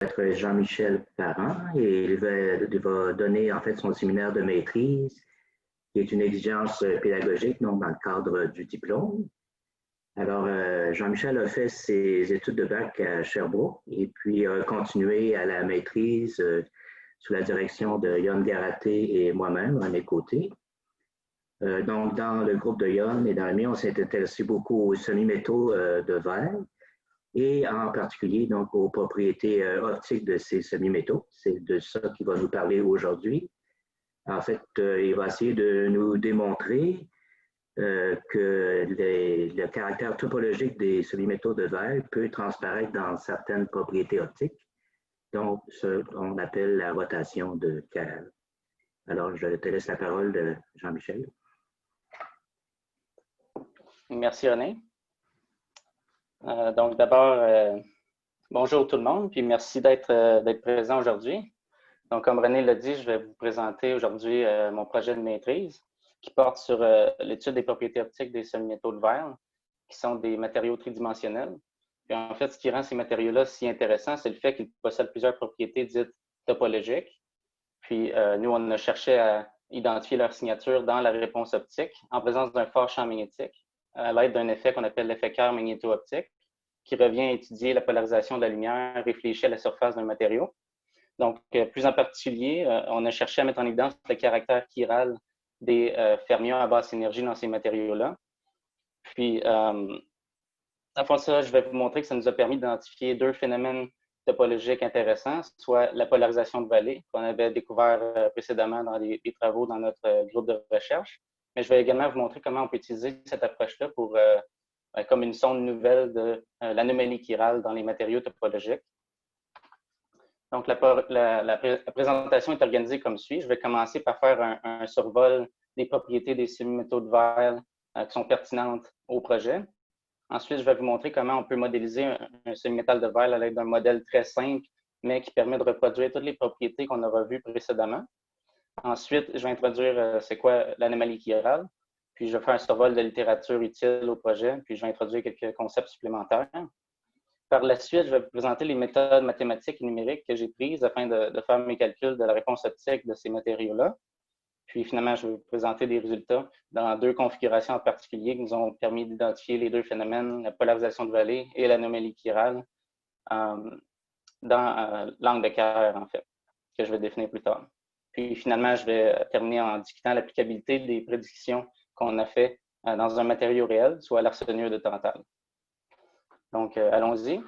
être Jean-Michel Parent et il va donner en fait son séminaire de maîtrise, qui est une exigence pédagogique, donc dans le cadre du diplôme. Alors, Jean-Michel a fait ses études de bac à Sherbrooke et puis a continué à la maîtrise sous la direction de Yon Garaté et moi-même à mes côtés. Donc, dans le groupe de Yon et dans le mien, on s'est intéressé beaucoup aux semi-métaux de verre et en particulier donc aux propriétés optiques de ces semi-métaux. C'est de ça qu'il va nous parler aujourd'hui. En fait, il va essayer de nous démontrer que le caractère topologique des semi-métaux de verre peut transparaître dans certaines propriétés optiques, donc ce qu'on appelle la rotation de Carrel. Alors, je te laisse la parole, Jean-Michel. Merci, René. Donc, d'abord, bonjour tout le monde, puis merci d'être présent aujourd'hui. Donc, comme René l'a dit, je vais vous présenter aujourd'hui mon projet de maîtrise qui porte sur l'étude des propriétés optiques des semi-métaux de verre, qui sont des matériaux tridimensionnels. Puis en fait, ce qui rend ces matériaux-là si intéressants, c'est le fait qu'ils possèdent plusieurs propriétés dites topologiques. Puis nous, on a cherché à identifier leur signature dans la réponse optique en présence d'un fort champ magnétique à l'aide d'un effet qu'on appelle l'effet Kerr magnéto-optique, qui revient à étudier la polarisation de la lumière réfléchie à la surface d'un matériau. Donc, plus en particulier, on a cherché à mettre en évidence le caractère chiral des fermions à basse énergie dans ces matériaux-là. Puis, avant ça, je vais vous montrer que ça nous a permis d'identifier deux phénomènes topologiques intéressants, soit la polarisation de vallée, qu'on avait découvert précédemment dans des travaux dans notre groupe de recherche. Mais je vais également vous montrer comment on peut utiliser cette approche-là pour comme une sonde nouvelle de l'anomalie chirale dans les matériaux topologiques. Donc, la présentation est organisée comme suit. Je vais commencer par faire un survol des propriétés des semi-métaux de verre qui sont pertinentes au projet. Ensuite, je vais vous montrer comment on peut modéliser un semi-métal de verre à l'aide d'un modèle très simple, mais qui permet de reproduire toutes les propriétés qu'on aura vues précédemment. Ensuite, je vais introduire c'est quoi l'anomalie chirale, puis je vais faire un survol de littérature utile au projet, puis je vais introduire quelques concepts supplémentaires. Par la suite, je vais vous présenter les méthodes mathématiques et numériques que j'ai prises afin de faire mes calculs de la réponse optique de ces matériaux-là. Puis finalement, je vais vous présenter des résultats dans deux configurations en particulier qui nous ont permis d'identifier les deux phénomènes, la polarisation de vallée et l'anomalie chirale, dans l'angle de Kerr, en fait, que je vais définir plus tard. Puis finalement, je vais terminer en discutant l'applicabilité des prédictions qu'on a fait dans un matériau réel, soit l'arsenure de Tantale. Donc, allons-y.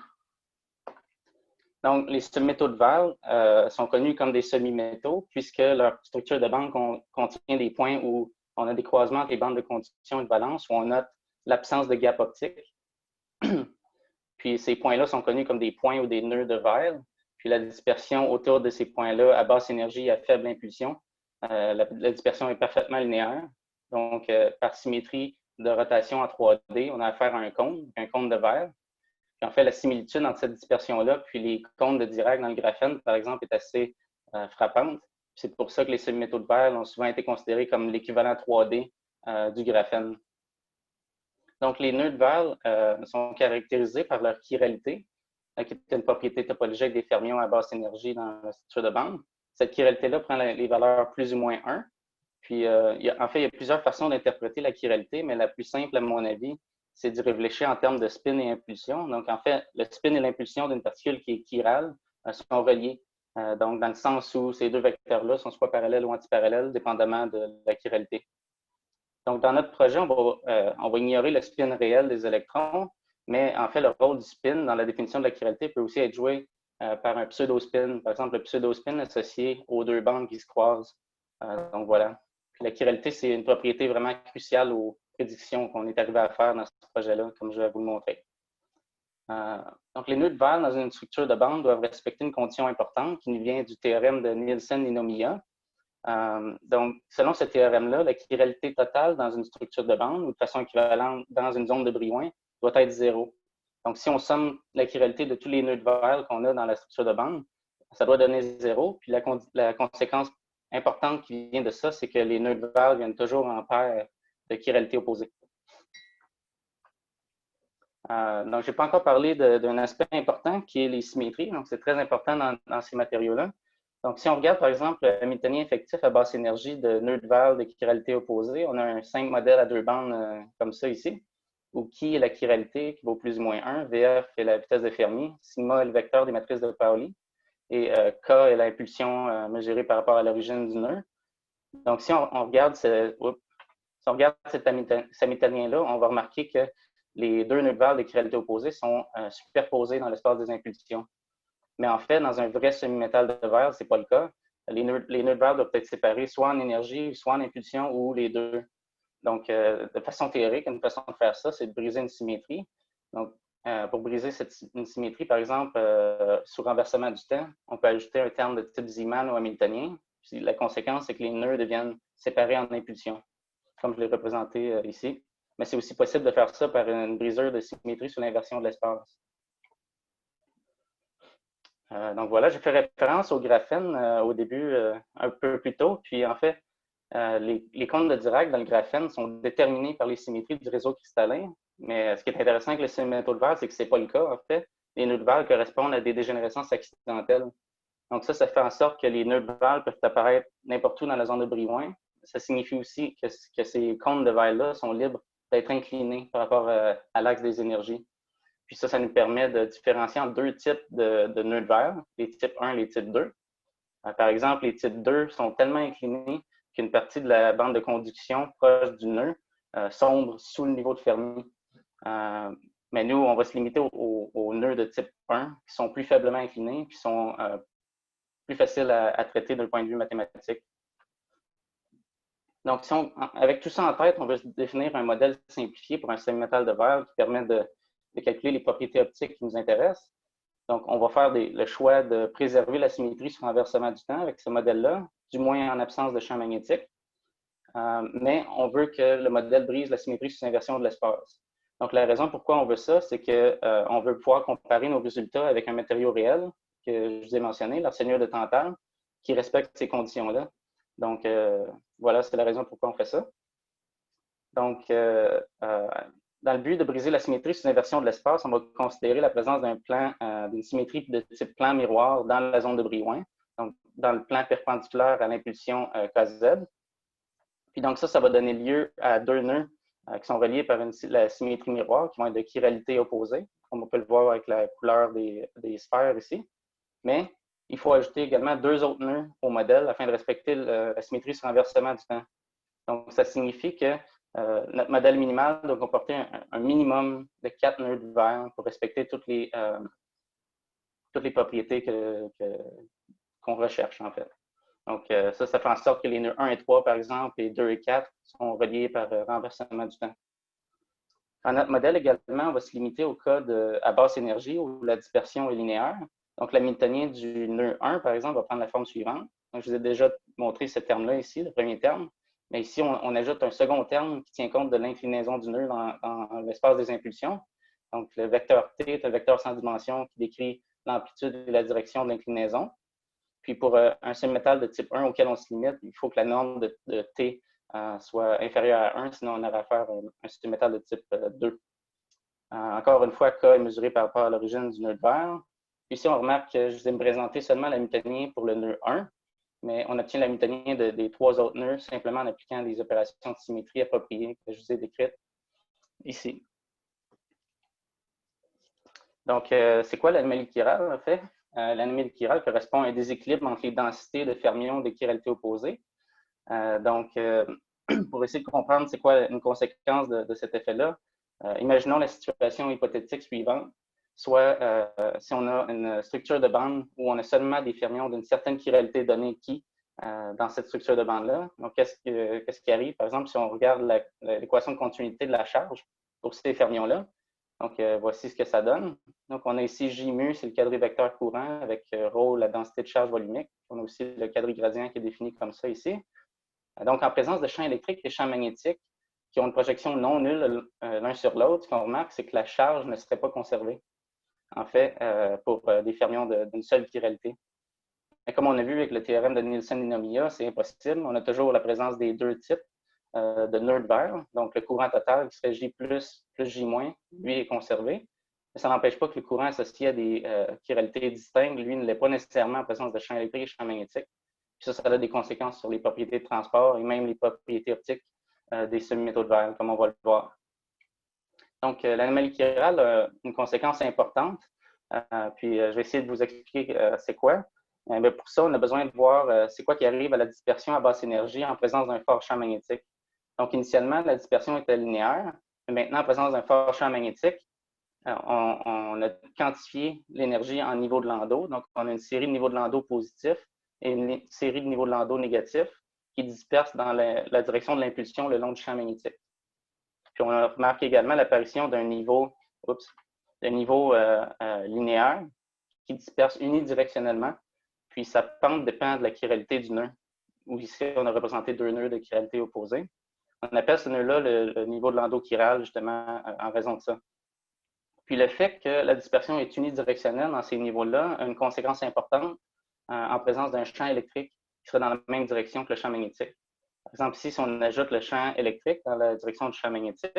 Donc, les semi-métaux de verre sont connus comme des semi-métaux puisque leur structure de bande contient des points où on a des croisements entre les bandes de conduction et de valence, où on note l'absence de gap optique. Puis, ces points-là sont connus comme des points ou des nœuds de verre. Puis, la dispersion autour de ces points-là à basse énergie et à faible impulsion, la dispersion est parfaitement linéaire. Donc, par symétrie de rotation en 3D, on a affaire à un cône de verre. Puis en fait, la similitude entre cette dispersion-là puis les cônes de Dirac dans le graphène, par exemple, est assez frappante. C'est pour ça que les semi-métaux de verre ont souvent été considérés comme l'équivalent 3D du graphène. Donc, les nœuds de verre sont caractérisés par leur chiralité, qui est une propriété topologique des fermions à basse énergie dans la structure de bande. Cette chiralité-là prend les valeurs plus ou moins 1. Puis, en fait, il y a plusieurs façons d'interpréter la chiralité, mais la plus simple, à mon avis, c'est d'y réfléchir en termes de spin et impulsion. Donc, en fait, le spin et l'impulsion d'une particule qui est chirale sont reliés. Donc, dans le sens où ces deux vecteurs-là sont soit parallèles ou antiparallèles, dépendamment de la chiralité. Donc, dans notre projet, on va ignorer le spin réel des électrons, mais en fait, le rôle du spin dans la définition de la chiralité peut aussi être joué par un pseudo-spin. Par exemple, le pseudo-spin associé aux deux bandes qui se croisent. Donc, voilà. Puis la chiralité, c'est une propriété vraiment cruciale aux prédictions qu'on est arrivé à faire dans ce projet-là, comme je vais vous le montrer. Donc, les nœuds de verre dans une structure de bande doivent respecter une condition importante qui nous vient du théorème de Nielsen-Ninomiya. Donc, selon ce théorème-là, la chiralité totale dans une structure de bande, ou de façon équivalente dans une zone de Brillouin, doit être 0. Donc, si on somme la chiralité de tous les nœuds de verre qu'on a dans la structure de bande, ça doit donner 0. Puis la conséquence importante qui vient de ça, c'est que les nœuds de verre viennent toujours en paire de chiralité opposée. Donc, je n'ai pas encore parlé d'un aspect important qui est les symétries. Donc, c'est très important dans ces matériaux-là. Donc, si on regarde, par exemple, le Hamiltonien effectif à basse énergie de nœud de Waal de chiralité opposée, on a un simple modèle à deux bandes comme ça ici, où Ki est la chiralité qui vaut plus ou moins 1, VF est la vitesse de Fermi, sigma est le vecteur des matrices de Pauli, et K est l'impulsion mesurée par rapport à l'origine du nœud. Donc, si on regarde, cet Hamiltonien-là, on va remarquer que les deux nœuds de Waal de chiralité opposée sont superposés dans l'espace des impulsions. Mais en fait, dans un vrai semi-métal de verre, ce n'est pas le cas. Les nœuds de Waal doivent être séparés soit en énergie, soit en impulsion, ou les deux. Donc, de façon théorique, une façon de faire ça, c'est de briser une symétrie. Donc, pour briser une symétrie, par exemple, sous renversement du temps, on peut ajouter un terme de type Zeeman ou Hamiltonien. Puis la conséquence, c'est que les nœuds deviennent séparés en impulsion, comme je l'ai représenté ici. Mais c'est aussi possible de faire ça par une brisure de symétrie sous l'inversion de l'espace. Donc voilà, j'ai fait référence au graphène au début, un peu plus tôt. Puis en fait, les comptes de Dirac dans le graphène sont déterminés par les symétries du réseau cristallin. Mais ce qui est intéressant avec les métaux de Waal, c'est que ce n'est pas le cas. En fait, les nœuds de Waal correspondent à des dégénérescences accidentelles. Donc ça fait en sorte que les nœuds de Waal peuvent apparaître n'importe où dans la zone de Brillouin. Ça signifie aussi que ces cônes de Waal-là sont libres d'être inclinés par rapport à l'axe des énergies. Puis ça nous permet de différencier entre deux types de nœuds de Waal, les types 1 et les types 2. Par exemple, les types 2 sont tellement inclinés qu'une partie de la bande de conduction proche du nœud sombre sous le niveau de Fermi. Mais nous, on va se limiter aux nœuds de type 1 qui sont plus faiblement inclinés, qui sont plus faciles à traiter d'un point de vue mathématique. Donc, avec tout ça en tête, on veut définir un modèle simplifié pour un semi-métal de verre qui permet de calculer les propriétés optiques qui nous intéressent. Donc, on va faire le choix de préserver la symétrie sur renversement du temps avec ce modèle-là, du moins en absence de champ magnétique. Mais on veut que le modèle brise la symétrie sous inversion de l'espace. Donc, la raison pourquoi on veut ça, c'est qu'on veut pouvoir comparer nos résultats avec un matériau réel que je vous ai mentionné, l'arséniure de Tantale, qui respecte ces conditions-là. Donc, voilà, c'est la raison pourquoi on fait ça. Donc, dans le but de briser la symétrie sous inversion de l'espace, on va considérer la présence d'une symétrie de type plan miroir dans la zone de Brillouin, donc dans le plan perpendiculaire à l'impulsion KZ. Puis donc ça va donner lieu à deux nœuds qui sont reliés par la symétrie miroir, qui vont être de chiralité opposée, comme on peut le voir avec la couleur des sphères ici. Mais il faut ajouter également deux autres nœuds au modèle afin de respecter la symétrie sur renversement du temps. Donc, ça signifie que notre modèle minimal doit comporter un minimum de 4 nœuds de verre pour respecter toutes les propriétés qu'on recherche, en fait. Donc, ça fait en sorte que les nœuds 1 et 3, par exemple, et 2 et 4 sont reliés par renversement du temps. Dans notre modèle également, on va se limiter au cas à basse énergie où la dispersion est linéaire. Donc, l'hamiltonien du nœud 1, par exemple, va prendre la forme suivante. Donc, je vous ai déjà montré ce terme-là ici, le premier terme. Mais ici, on ajoute un second terme qui tient compte de l'inclinaison du nœud dans l'espace des impulsions. Donc, le vecteur T est un vecteur sans dimension qui décrit l'amplitude et la direction de l'inclinaison. Puis, pour un semi-métal de type 1 auquel on se limite, il faut que la norme de T soit inférieure à 1, sinon on aura affaire à un semi-métal de type 2. Encore une fois, K est mesuré par rapport à l'origine du nœud de verre. Puis ici, on remarque que je vous ai présenté seulement l'hamiltonien pour le nœud 1, mais on obtient l'hamiltonien des trois autres nœuds simplement en appliquant des opérations de symétrie appropriées que je vous ai décrites ici. Donc, c'est quoi l'anomalie chirale, en fait? L'anomalie chirale correspond à un déséquilibre entre les densités de fermions des chiralités opposées. Donc, pour essayer de comprendre c'est quoi une conséquence de cet effet-là, imaginons la situation hypothétique suivante. Soit si on a une structure de bande où on a seulement des fermions d'une certaine chiralité donnée qui dans cette structure de bande-là. Donc, qu'est-ce qui arrive? Par exemple, si on regarde l'équation de continuité de la charge pour ces fermions-là, donc voici ce que ça donne. Donc, on a ici J mu, c'est le quadrivecteur courant, avec ρ, la densité de charge volumique. On a aussi le quadrigradient qui est défini comme ça ici. Donc, en présence de champs électriques et champs magnétiques qui ont une projection non nulle l'un sur l'autre, ce qu'on remarque, c'est que la charge ne serait pas conservée, en fait, pour des fermions d'une seule chiralité. Mais comme on a vu avec le théorème de Nielsen-Ninomiya, c'est impossible. On a toujours la présence des deux types de nœuds de verre, donc le courant total qui serait J plus plus J-, lui est conservé. Mais ça n'empêche pas que le courant associé à des chiralités distinctes, lui, ne l'est pas nécessairement en présence de champs électriques et champs magnétiques. Puis ça a des conséquences sur les propriétés de transport et même les propriétés optiques des semi-métaux de verre, comme on va le voir. Donc, l'anomalie chirale a une conséquence importante. Puis, je vais essayer de vous expliquer c'est quoi. Mais pour ça, on a besoin de voir c'est quoi qui arrive à la dispersion à basse énergie en présence d'un fort champ magnétique. Donc, initialement, la dispersion était linéaire. Mais maintenant, en présence d'un fort champ magnétique, on a quantifié l'énergie en niveau de Landau. Donc, on a une série de niveaux de Landau positifs et une série de niveaux de Landau négatifs qui dispersent dans la direction de l'impulsion le long du champ magnétique. Puis, on remarque également l'apparition d'un niveau, linéaire qui disperse unidirectionnellement. Puis, sa pente dépend de la chiralité du nœud, où ici, on a représenté 2 nœuds de chiralité opposés. On appelle ce nœud-là le niveau de Landau chiral, justement, en raison de ça. Puis le fait que la dispersion est unidirectionnelle dans ces niveaux-là a une conséquence importante en présence d'un champ électrique qui serait dans la même direction que le champ magnétique. Par exemple, ici, si on ajoute le champ électrique dans la direction du champ magnétique,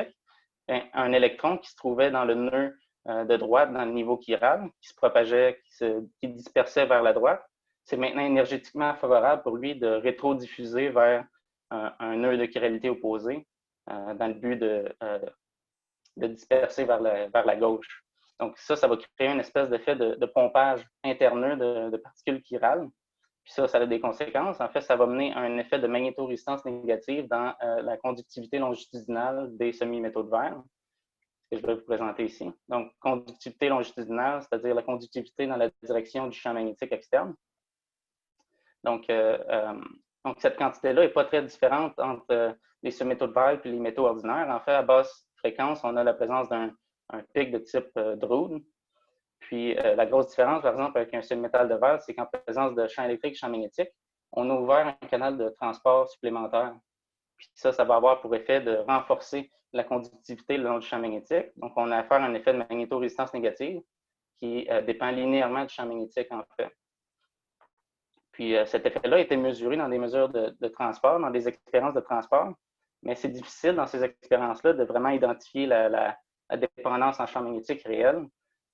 un électron qui se trouvait dans le nœud de droite, dans le niveau chiral, qui se propageait, qui dispersait vers la droite, c'est maintenant énergétiquement favorable pour lui de rétrodiffuser vers un nœud de chiralité opposé dans le but de disperser vers la gauche. Donc ça va créer une espèce d'effet de pompage interneux de particules chirales. Puis ça a des conséquences. En fait, ça va mener à un effet de magnétorésistance négative dans la conductivité longitudinale des semi-métaux de verre, que je vais vous présenter ici. Donc, conductivité longitudinale, c'est-à-dire la conductivité dans la direction du champ magnétique externe. Donc cette quantité-là n'est pas très différente entre les semi-métaux de verre et les métaux ordinaires. En fait, à basse fréquence, on a la présence d'un pic de type Drude. Puis la grosse différence, par exemple, avec un semi-métal de verre, c'est qu'en présence de champ électrique et champ magnétique, on a ouvert un canal de transport supplémentaire. Puis ça va avoir pour effet de renforcer la conductivité le long du champ magnétique. Donc, on a affaire à un effet de magnétorésistance négative qui dépend linéairement du champ magnétique, en fait. Puis cet effet-là a été mesuré dans des mesures de transport, dans des expériences de transport, mais c'est difficile dans ces expériences-là de vraiment identifier la dépendance en champ magnétique réel,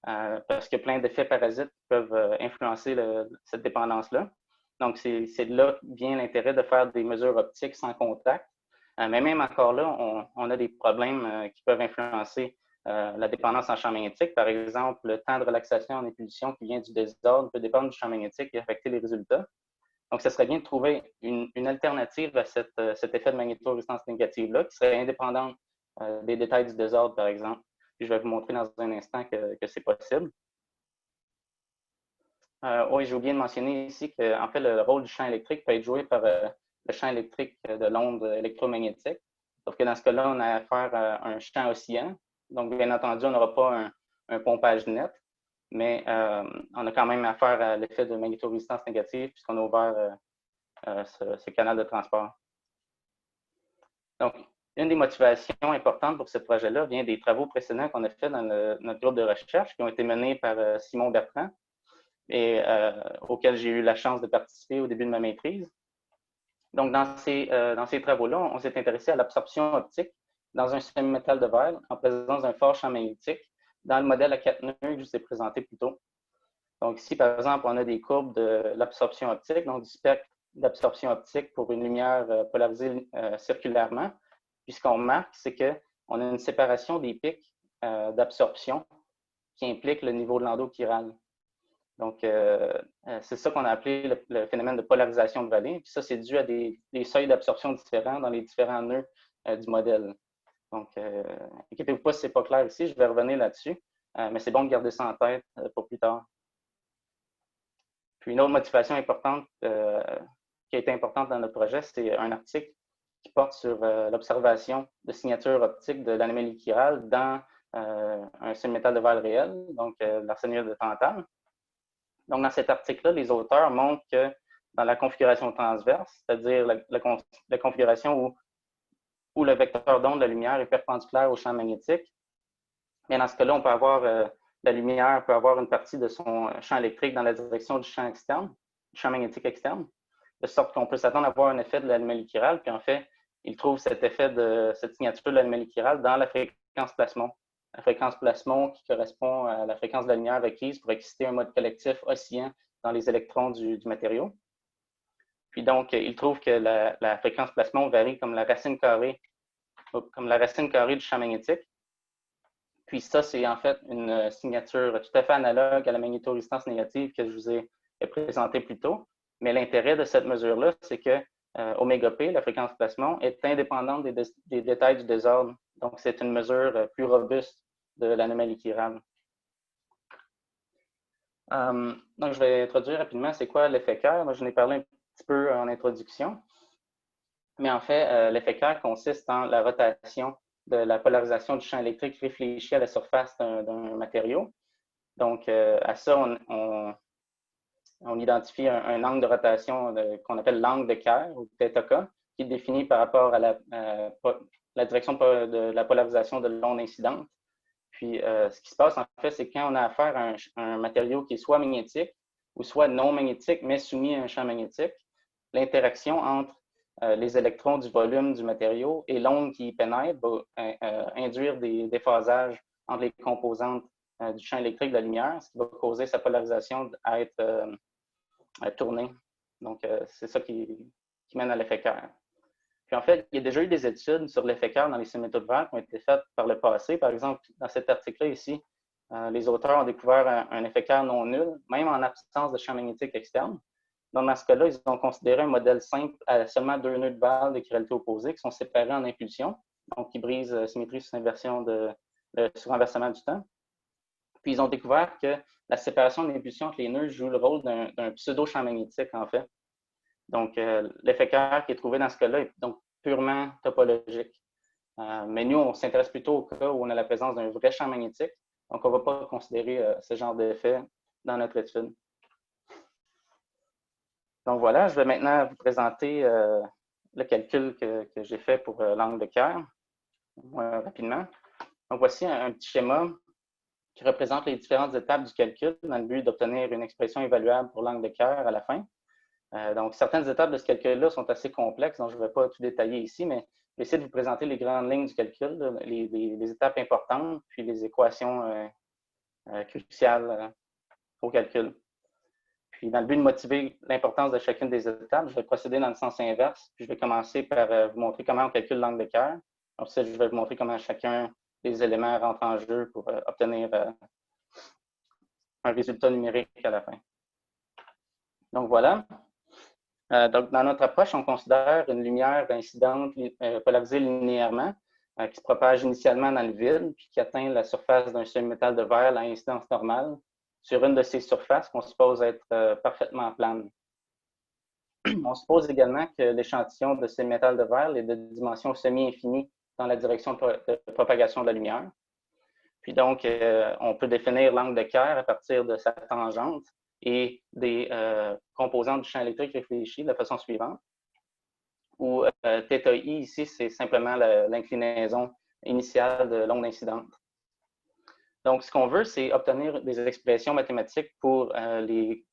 parce que plein d'effets parasites peuvent influencer cette dépendance-là. Donc, c'est là que vient l'intérêt de faire des mesures optiques sans contact. Mais même encore là, on a des problèmes qui peuvent influencer la dépendance en champ magnétique. Par exemple, le temps de relaxation en ébullition qui vient du désordre peut dépendre du champ magnétique et affecter les résultats. Donc, ce serait bien de trouver une alternative à cet effet de magnétorésistance négative-là qui serait indépendante des détails du désordre, par exemple. Puis je vais vous montrer dans un instant que c'est possible. Oui, j'ai oublié de mentionner ici qu'en fait, le rôle du champ électrique peut être joué par le champ électrique de l'onde électromagnétique. Sauf que dans ce cas-là, on a affaire à un champ oscillant. Donc, bien entendu, on n'aura pas un pompage net, mais on a quand même affaire à l'effet de magnétorésistance négative puisqu'on a ouvert ce canal de transport. Donc, une des motivations importantes pour ce projet-là vient des travaux précédents qu'on a fait dans notre groupe de recherche qui ont été menés par Simon Bertrand et auxquels j'ai eu la chance de participer au début de ma maîtrise. Donc, dans ces travaux-là, on s'est intéressé à l'absorption optique dans un semi-métal de verre en présence d'un fort champ magnétique dans le modèle à 4 nœuds que je vous ai présenté plus tôt. Donc, ici, par exemple, on a des courbes de l'absorption optique, donc du spectre d'absorption optique pour une lumière polarisée circulairement. Puis, ce qu'on remarque, c'est qu'on a une séparation des pics d'absorption qui implique le niveau de Landau chiral. Donc, c'est ça qu'on a appelé le phénomène de polarisation de vallée. Puis ça, c'est dû à des seuils d'absorption différents dans les différents nœuds du modèle. Donc, inquiétez-vous pas si ce n'est pas clair ici, je vais revenir là-dessus, mais c'est bon de garder ça en tête pour plus tard. Puis une autre motivation importante qui a été importante dans notre projet, c'est un article qui porte sur l'observation de signatures optiques de l'anomalie chirale dans un semi-métal de verre réel, donc l'arsénite de tantale. Donc, dans cet article-là, les auteurs montrent que dans la configuration transverse, c'est-à-dire la configuration où le vecteur d'onde de la lumière est perpendiculaire au champ magnétique, bien dans ce cas-là, on peut avoir la lumière peut avoir une partie de son champ électrique dans la direction du champ externe, du champ magnétique externe, de sorte qu'on peut s'attendre à avoir un effet de l'anomalie chirale. Puis en fait, il trouve cet effet de cette signature de l'anomalie chirale dans la fréquence fréquence plasmon. La fréquence plasmon qui correspond à la fréquence de la lumière requise pour exciter un mode collectif oscillant dans les électrons du matériau. Puis donc, il trouve que la fréquence plasmon varie comme la racine carrée du champ magnétique. Puis ça, c'est en fait une signature tout à fait analogue à la magnétorésistance négative que je vous ai présentée plus tôt. Mais l'intérêt de cette mesure-là, c'est que oméga P, la fréquence plasmon, est indépendante des détails du désordre. Donc, c'est une mesure plus robuste de l'anomalie chirale. Donc, je vais introduire rapidement c'est quoi l'effet Kerr. Moi, je n'ai parlé un petit peu en introduction. Mais en fait, l'effet Kerr consiste en la rotation de la polarisation du champ électrique réfléchi à la surface d'un matériau. Donc, à ça, on identifie un angle de rotation qu'on appelle l'angle de Kerr, ou θk, qui est défini par rapport à la direction de la polarisation de l'onde incidente. Puis, ce qui se passe, en fait, c'est quand on a affaire à un matériau qui est soit magnétique ou soit non magnétique, mais soumis à un champ magnétique, l'interaction entre les électrons du volume du matériau et l'onde qui y pénètre va induire des déphasages entre les composantes du champ électrique de la lumière, ce qui va causer sa polarisation à être tournée. Donc, c'est ça qui mène à l'effet Kerr. Puis en fait, il y a déjà eu des études sur l'effet Kerr dans les semi-métaux de verre qui ont été faites par le passé. Par exemple, dans cet article-là ici, les auteurs ont découvert un effet Kerr non nul, même en absence de champ magnétique externe. Donc, dans ce cas-là, ils ont considéré un modèle simple à seulement 2 nœuds de Waal de chiralité opposée qui sont séparés en impulsion, donc qui brisent symétrie sur inversion sur renversement du temps. Puis, ils ont découvert que la séparation de l'impulsion entre les nœuds joue le rôle d'un pseudo-champ magnétique, en fait. Donc, l'effet Kerr qui est trouvé dans ce cas-là est donc purement topologique. Mais nous, on s'intéresse plutôt au cas où on a la présence d'un vrai champ magnétique. Donc, on ne va pas considérer ce genre d'effet dans notre étude. Donc voilà, je vais maintenant vous présenter le calcul que j'ai fait pour l'angle de Kerr rapidement. Donc voici un petit schéma qui représente les différentes étapes du calcul dans le but d'obtenir une expression évaluable pour l'angle de Kerr à la fin. Donc certaines étapes de ce calcul-là sont assez complexes, donc je ne vais pas tout détailler ici, mais je vais essayer de vous présenter les grandes lignes du calcul, les étapes importantes, puis les équations cruciales au calcul. Puis, dans le but de motiver l'importance de chacune des étapes, je vais procéder dans le sens inverse. Puis, je vais commencer par vous montrer comment on calcule l'angle de Kerr. Ensuite, je vais vous montrer comment chacun des éléments rentre en jeu pour obtenir un résultat numérique à la fin. Donc, voilà. Donc, dans notre approche, on considère une lumière incidente polarisée linéairement qui se propage initialement dans le vide, puis qui atteint la surface d'un semi-métal de verre à incidence normale sur une de ces surfaces qu'on suppose être parfaitement plane. On suppose également que l'échantillon de ces métals de verre est de dimension semi-infinie dans la direction de propagation de la lumière. Puis donc, on peut définir l'angle de Kerr à partir de sa tangente et des composantes du champ électrique réfléchi de la façon suivante, où θi ici, c'est simplement l'inclinaison initiale de l'onde incidente. Donc, ce qu'on veut, c'est obtenir des expressions mathématiques pour les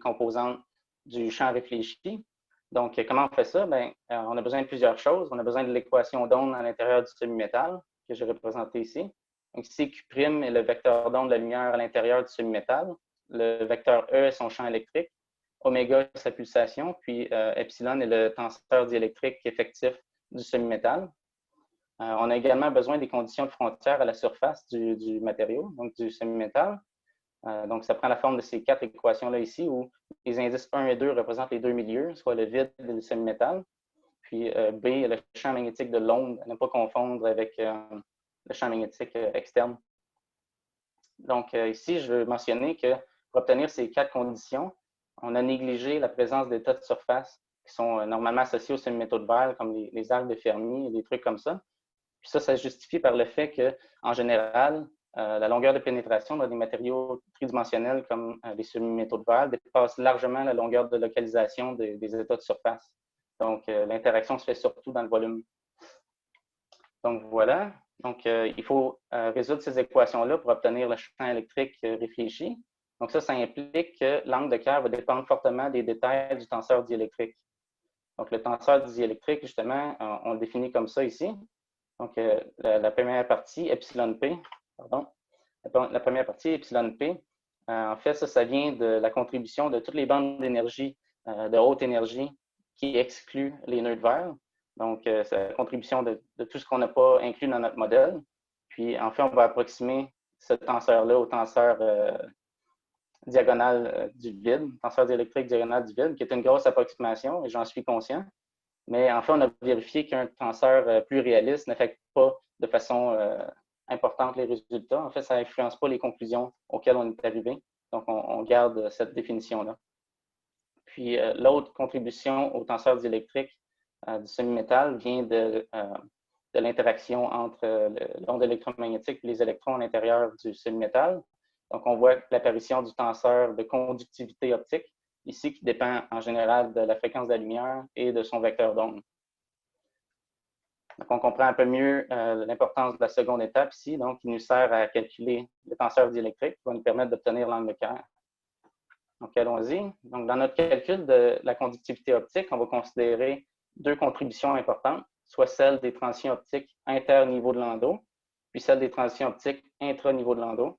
composantes du champ réfléchi. Donc, comment on fait ça? Bien, on a besoin de plusieurs choses. On a besoin de l'équation d'onde à l'intérieur du semi-métal, que j'ai représenté ici. Donc, ici, Q' est le vecteur d'onde de la lumière à l'intérieur du semi-métal. Le vecteur E est son champ électrique. Oméga est sa pulsation. Puis, epsilon est le tenseur diélectrique effectif du semi-métal. On a également besoin des conditions de frontière à la surface du matériau, donc du semi-métal. Donc, ça prend la forme de ces 4 équations-là ici, où les indices 1 et 2 représentent les deux milieux, soit le vide et le semi-métal. Puis B, le champ magnétique de l'onde, à ne pas confondre avec le champ magnétique externe. Donc, ici, je veux mentionner que pour obtenir ces 4 conditions, on a négligé la présence d'états de surface qui sont normalement associés aux semi-métaux de verre, comme les arcs de Fermi et des trucs comme ça. Puis ça se justifie par le fait qu'en général, la longueur de pénétration dans des matériaux tridimensionnels comme les semi-métaux de verre dépasse largement la longueur de localisation des états de surface. Donc, l'interaction se fait surtout dans le volume. Donc, voilà. Donc, il faut résoudre ces équations-là pour obtenir le champ électrique réfléchi. Donc, ça implique que l'angle de Kerr va dépendre fortement des détails du tenseur diélectrique. Donc, le tenseur diélectrique, justement, on le définit comme ça ici. Donc, la première partie, epsilon P, pardon, la première partie, epsilon P, en fait, ça vient de la contribution de toutes les bandes d'énergie de haute énergie qui excluent les nœuds de verre. Donc, c'est la contribution de tout ce qu'on n'a pas inclus dans notre modèle. Puis, en fait, on va approximer ce tenseur-là au tenseur diagonal du vide, tenseur diélectrique diagonal du vide, qui est une grosse approximation, et j'en suis conscient. Mais en fait, on a vérifié qu'un tenseur plus réaliste n'affecte pas de façon importante les résultats. En fait, ça n'influence pas les conclusions auxquelles on est arrivé. Donc, on garde cette définition-là. Puis, l'autre contribution au tenseur diélectrique du semi-métal vient de l'interaction entre l'onde électromagnétique et les électrons à l'intérieur du semi-métal. Donc, on voit l'apparition du tenseur de conductivité optique, ici, qui dépend en général de la fréquence de la lumière et de son vecteur d'onde. Donc, on comprend un peu mieux l'importance de la seconde étape ici, donc, qui nous sert à calculer le tenseur diélectrique, qui va nous permettre d'obtenir l'angle de Kerr. Donc, allons-y. Donc, dans notre calcul de la conductivité optique, on va considérer deux contributions importantes, soit celle des transitions optiques inter-niveau de Landau, puis celle des transitions optiques intra-niveau de Landau.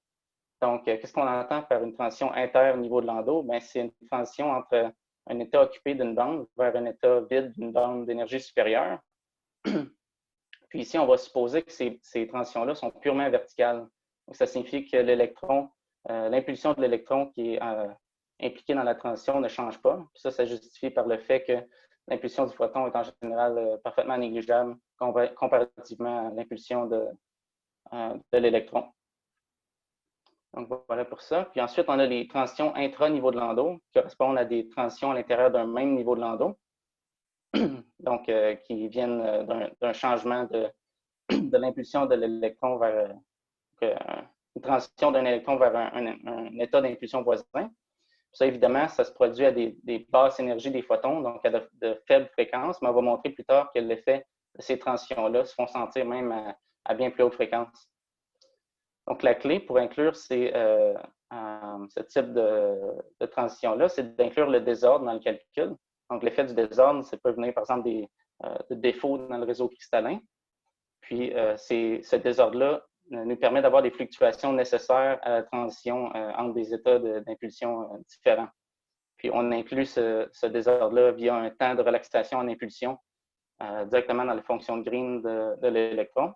Donc, qu'est-ce qu'on entend par une transition inter-niveau de Landau? Bien, c'est une transition entre un état occupé d'une bande vers un état vide d'une bande d'énergie supérieure. Puis ici, on va supposer que ces transitions-là sont purement verticales. Donc, ça signifie que l'électron, l'impulsion de l'électron qui est impliquée dans la transition ne change pas. Puis ça justifie par le fait que l'impulsion du photon est en général parfaitement négligeable comparativement à l'impulsion de l'électron. Donc, voilà pour ça. Puis ensuite, on a les transitions intra-niveau de Landau, qui correspondent à des transitions à l'intérieur d'un même niveau de Landau, donc qui viennent d'un changement de l'impulsion de l'électron vers une transition d'un électron vers un état d'impulsion voisin. Ça, évidemment, ça se produit à des basses énergies des photons, donc à de faibles fréquences, mais on va montrer plus tard que l'effet de ces transitions-là se font sentir même à bien plus haute fréquence. Donc, la clé pour inclure ce type de transition-là, c'est d'inclure le désordre dans le calcul. Donc, l'effet du désordre, ça peut venir, par exemple, de défauts dans le réseau cristallin. Puis, ce désordre-là nous permet d'avoir des fluctuations nécessaires à la transition entre des états d'impulsion différents. Puis, on inclut ce désordre-là via un temps de relaxation en impulsion directement dans les fonctions de Green de l'électron.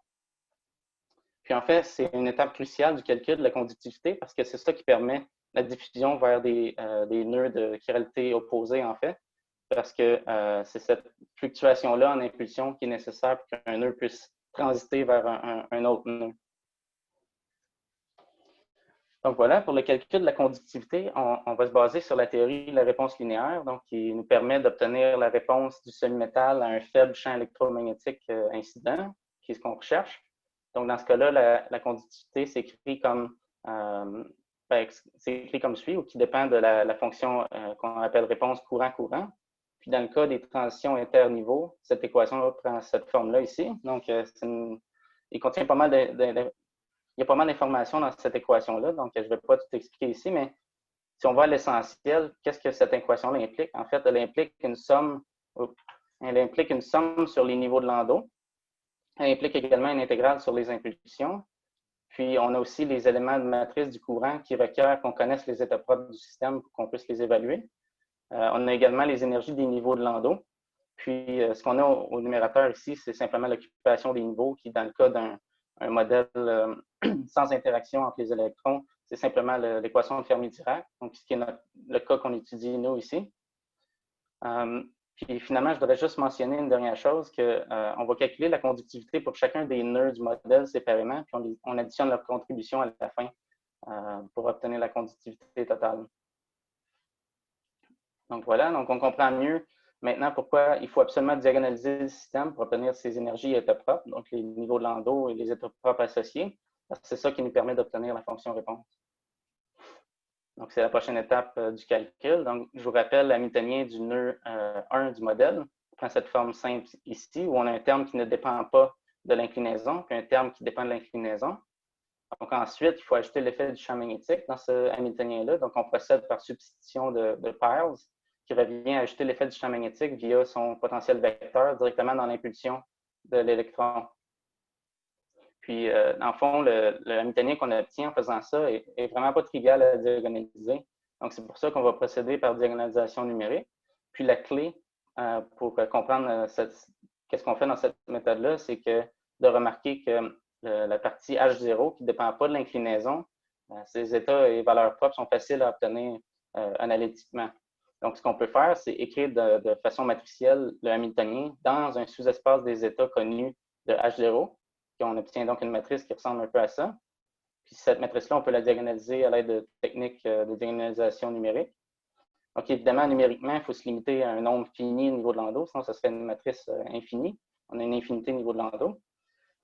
Puis en fait, c'est une étape cruciale du calcul de la conductivité parce que c'est ça qui permet la diffusion vers des nœuds de chiralité opposés, en fait, parce que c'est cette fluctuation-là en impulsion qui est nécessaire pour qu'un nœud puisse transiter vers un autre nœud. Donc voilà, pour le calcul de la conductivité, on va se baser sur la théorie de la réponse linéaire, donc qui nous permet d'obtenir la réponse du semi-métal à un faible champ électromagnétique incident, qui est ce qu'on recherche. Donc, dans ce cas-là, la conductivité s'écrit comme suit, ou qui dépend de la fonction qu'on appelle réponse courant-courant. Puis, dans le cas des transitions interniveaux, cette équation prend cette forme-là ici. Donc, il contient pas mal il y a pas mal d'informations dans cette équation-là, donc je ne vais pas tout expliquer ici, mais si on va à l'essentiel, qu'est-ce que cette équation-là implique? En fait, elle implique une somme sur les niveaux de Landau. Elle implique également une intégrale sur les impulsions. Puis, on a aussi les éléments de matrice du courant qui requièrent qu'on connaisse les états propres du système pour qu'on puisse les évaluer. On a également les énergies des niveaux de Landau. Puis, ce qu'on a au numérateur ici, c'est simplement l'occupation des niveaux qui, dans le cas d'un modèle sans interaction entre les électrons, c'est simplement l'équation de Fermi-Dirac, donc ce qui est le cas qu'on étudie nous ici. Puis finalement, je voudrais juste mentionner une dernière chose, qu'on va calculer la conductivité pour chacun des nœuds du modèle séparément, puis on additionne leur contribution à la fin pour obtenir la conductivité totale. Donc voilà, donc on comprend mieux maintenant pourquoi il faut absolument diagonaliser le système pour obtenir ces énergies et états propres, donc les niveaux de Landau et les états propres associés, parce que c'est ça qui nous permet d'obtenir la fonction réponse. Donc, c'est la prochaine étape du calcul. Donc, je vous rappelle l'hamiltonien du nœud 1 du modèle. On prend cette forme simple ici, où on a un terme qui ne dépend pas de l'inclinaison, puis un terme qui dépend de l'inclinaison. Donc, ensuite, il faut ajouter l'effet du champ magnétique dans ce hamiltonien-là. Donc, on procède par substitution de Peierls, qui revient à ajouter l'effet du champ magnétique via son potentiel vecteur directement dans l'impulsion de l'électron. Puis, dans le fond, le Hamiltonien qu'on obtient en faisant ça est vraiment pas trivial à diagonaliser. Donc, c'est pour ça qu'on va procéder par diagonalisation numérique. Puis, la clé pour comprendre qu'est-ce qu'on fait dans cette méthode-là, c'est de remarquer que la partie H0, qui ne dépend pas de l'inclinaison, ces états et valeurs propres sont faciles à obtenir analytiquement. Donc, ce qu'on peut faire, c'est écrire de façon matricielle le Hamiltonien dans un sous-espace des états connus de H0. Puis on obtient donc une matrice qui ressemble un peu à ça. Puis cette matrice-là, on peut la diagonaliser à l'aide de techniques de diagonalisation numérique. Donc, évidemment, numériquement, il faut se limiter à un nombre fini au niveau de Landau, sinon ça serait une matrice infinie. On a une infinité au niveau de Landau.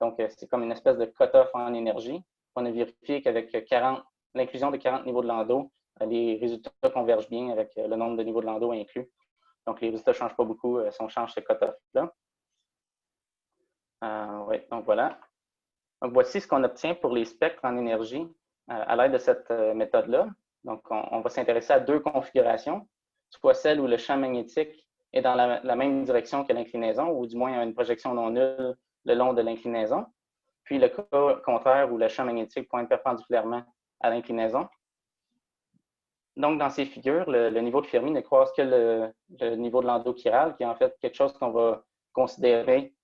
Donc, c'est comme une espèce de cut-off en énergie. On a vérifié qu'avec l'inclusion de 40 niveaux de Landau, les résultats convergent bien avec le nombre de niveaux de Landau inclus. Donc, les résultats ne changent pas beaucoup si on change ce cut-off-là. Oui, donc voilà. Donc, voici ce qu'on obtient pour les spectres en énergie à l'aide de cette méthode-là. Donc, on va s'intéresser à deux configurations, soit celle où le champ magnétique est dans la même direction que l'inclinaison, ou du moins une projection non nulle le long de l'inclinaison, puis le cas contraire où le champ magnétique pointe perpendiculairement à l'inclinaison. Donc, dans ces figures, le niveau de Fermi ne croise que le niveau de Landau chiral, qui est en fait quelque chose qu'on va considérer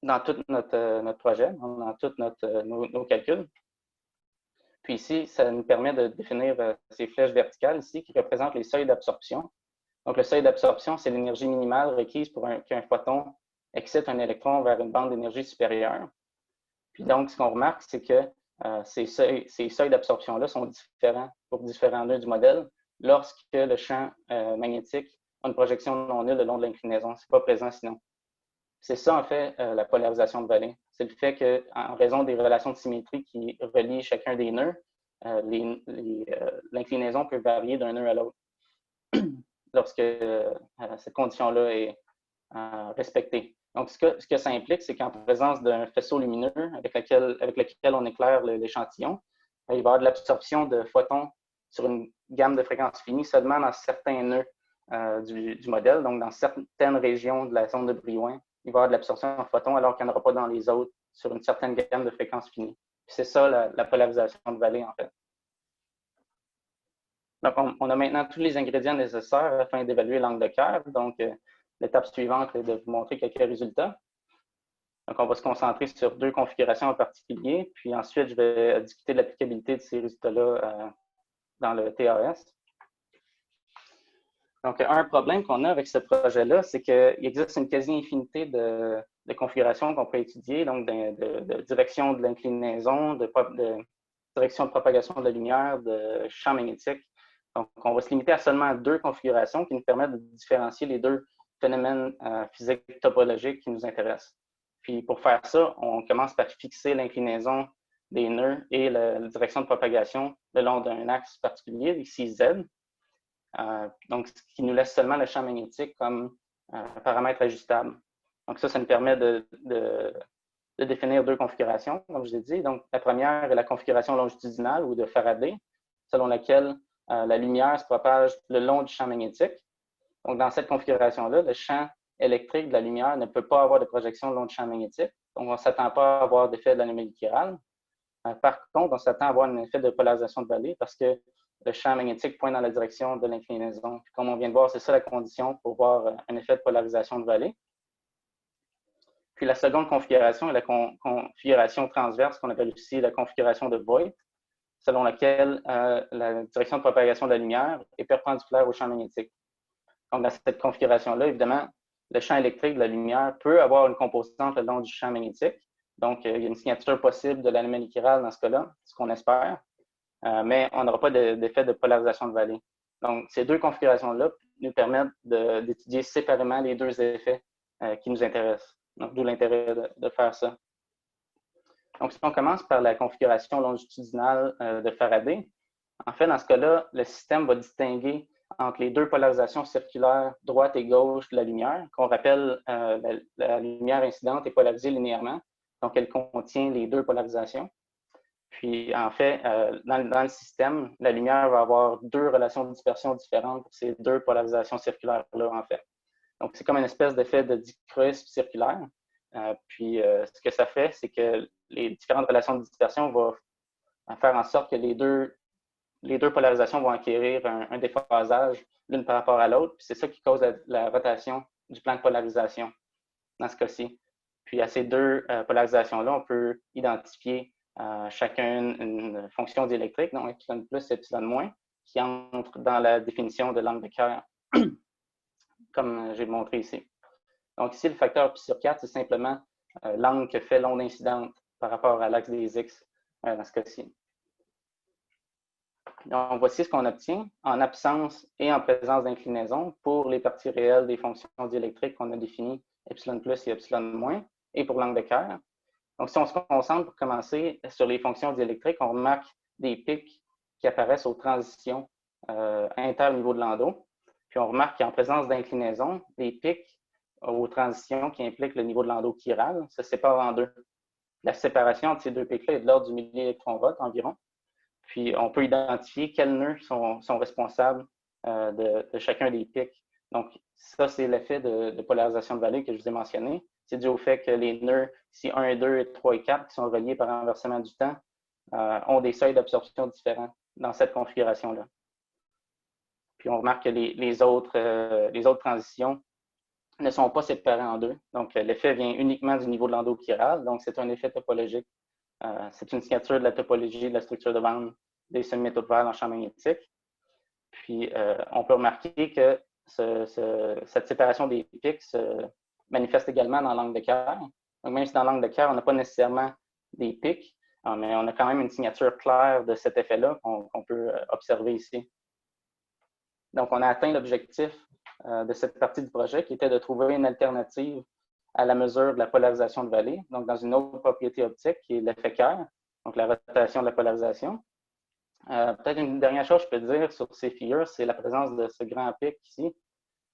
dans tout notre projet, dans tous nos calculs. Puis ici, ça nous permet de définir ces flèches verticales ici qui représentent les seuils d'absorption. Donc, le seuil d'absorption, c'est l'énergie minimale requise pour qu'un photon excite un électron vers une bande d'énergie supérieure. Puis donc, ce qu'on remarque, c'est que ces seuils d'absorption-là sont différents pour différents nœuds du modèle lorsque le champ magnétique a une projection non nulle le long de l'inclinaison. Ce n'est pas présent sinon. C'est ça, en fait, la polarisation de Vallée. C'est le fait qu'en raison des relations de symétrie qui relient chacun des nœuds, l'inclinaison peut varier d'un nœud à l'autre lorsque cette condition-là est respectée. Donc, ce que ça implique, c'est qu'en présence d'un faisceau lumineux avec lequel on éclaire l'échantillon, il va y avoir de l'absorption de photons sur une gamme de fréquences finies seulement dans certains nœuds du modèle, donc dans certaines régions de la zone de Brillouin, il va y avoir de l'absorption de photons alors qu'il n'y en aura pas dans les autres sur une certaine gamme de fréquences finies. C'est ça la polarisation de Vallée, en fait. Donc, on a maintenant tous les ingrédients nécessaires afin d'évaluer l'angle de Kerr. Donc, l'étape suivante est de vous montrer quelques résultats. Donc, on va se concentrer sur deux configurations en particulier, puis ensuite, je vais discuter de l'applicabilité de ces résultats-là dans le TAS. Donc, un problème qu'on a avec ce projet-là, c'est qu'il existe une quasi-infinité de configurations qu'on peut étudier, donc de direction de l'inclinaison, de direction de propagation de la lumière, de champ magnétique. Donc, on va se limiter à seulement deux configurations qui nous permettent de différencier les deux phénomènes physiques topologiques qui nous intéressent. Puis, pour faire ça, on commence par fixer l'inclinaison des nœuds et la direction de propagation le long d'un axe particulier, ici Z. Donc, ce qui nous laisse seulement le champ magnétique comme paramètre ajustable. Donc, ça nous permet de définir deux configurations, comme je l'ai dit. Donc, la première est la configuration longitudinale ou de Faraday, selon laquelle la lumière se propage le long du champ magnétique. Donc, dans cette configuration-là, le champ électrique de la lumière ne peut pas avoir de projection le long du champ magnétique. Donc, on ne s'attend pas à avoir d'effet de l'anomalie chirale. Par contre, on s'attend à avoir un effet de polarisation de Vallée parce que le champ magnétique pointe dans la direction de l'inclinaison. Comme on vient de voir, c'est ça la condition pour voir un effet de polarisation de Vallée. Puis la seconde configuration est la configuration transverse, qu'on appelle aussi la configuration de Voigt, selon laquelle la direction de propagation de la lumière est perpendiculaire au champ magnétique. Donc, dans cette configuration-là, évidemment, le champ électrique de la lumière peut avoir une composante le long du champ magnétique. Donc, il y a une signature possible de l'anomalie chirale dans ce cas-là, ce qu'on espère. Mais on n'aura pas d'effet de polarisation de Vallée. Donc, ces deux configurations-là nous permettent d'étudier séparément les deux effets qui nous intéressent. Donc, d'où l'intérêt de faire ça. Donc, si on commence par la configuration longitudinale de Faraday, en fait, dans ce cas-là, le système va distinguer entre les deux polarisations circulaires droite et gauche de la lumière, qu'on rappelle la lumière incidente est polarisée linéairement, donc elle contient les deux polarisations. Puis, en fait, dans le système, la lumière va avoir deux relations de dispersion différentes pour ces deux polarisations circulaires-là, en fait. Donc, c'est comme une espèce d'effet de dichroïsme circulaire. Puis, ce que ça fait, c'est que les différentes relations de dispersion vont faire en sorte que les deux polarisations vont acquérir un déphasage l'une par rapport à l'autre. C'est ça qui cause la rotation du plan de polarisation dans ce cas-ci. Puis à ces deux polarisations-là, on peut identifier chacun une fonction diélectrique, donc epsilon plus et epsilon moins, qui entre dans la définition de l'angle de Kerr, comme j'ai montré ici. Donc ici, le facteur pi sur 4, c'est simplement l'angle que fait l'onde incidente par rapport à l'axe des X dans ce cas-ci. Donc, voici ce qu'on obtient en absence et en présence d'inclinaison pour les parties réelles des fonctions diélectriques qu'on a définies, epsilon plus et epsilon moins, et pour l'angle de Kerr. Donc, si on se concentre pour commencer sur les fonctions diélectriques, on remarque des pics qui apparaissent aux transitions inter au niveau de Landau. Puis on remarque qu'en présence d'inclinaison, les pics aux transitions qui impliquent le niveau de Landau chiral se séparent en deux. La séparation entre ces deux pics-là est de l'ordre du milliélectronvolt environ. Puis, on peut identifier quels nœuds sont responsables de chacun des pics. Donc, ça, c'est l'effet de polarisation de vallée que je vous ai mentionné. C'est dû au fait que les nœuds, ici 1 et 2, 3 et 4, qui sont reliés par renversement du temps, ont des seuils d'absorption différents dans cette configuration-là. Puis, on remarque que les autres transitions ne sont pas séparées en deux. Donc, l'effet vient uniquement du niveau de Landau chiral. Donc, c'est un effet topologique. C'est une signature de la topologie de la structure de bande des semi-métaux de verre en champ magnétique. Puis, on peut remarquer que cette séparation des pics se manifeste également dans l'angle de Kerr. Donc, même si dans l'angle de Kerr, on n'a pas nécessairement des pics, mais on a quand même une signature claire de cet effet-là qu'on peut observer ici. Donc, on a atteint l'objectif de cette partie du projet qui était de trouver une alternative à la mesure de la polarisation de vallée, donc dans une autre propriété optique qui est l'effet Kerr, donc la rotation de la polarisation. Peut-être une dernière chose que je peux dire sur ces figures, c'est la présence de ce grand pic ici.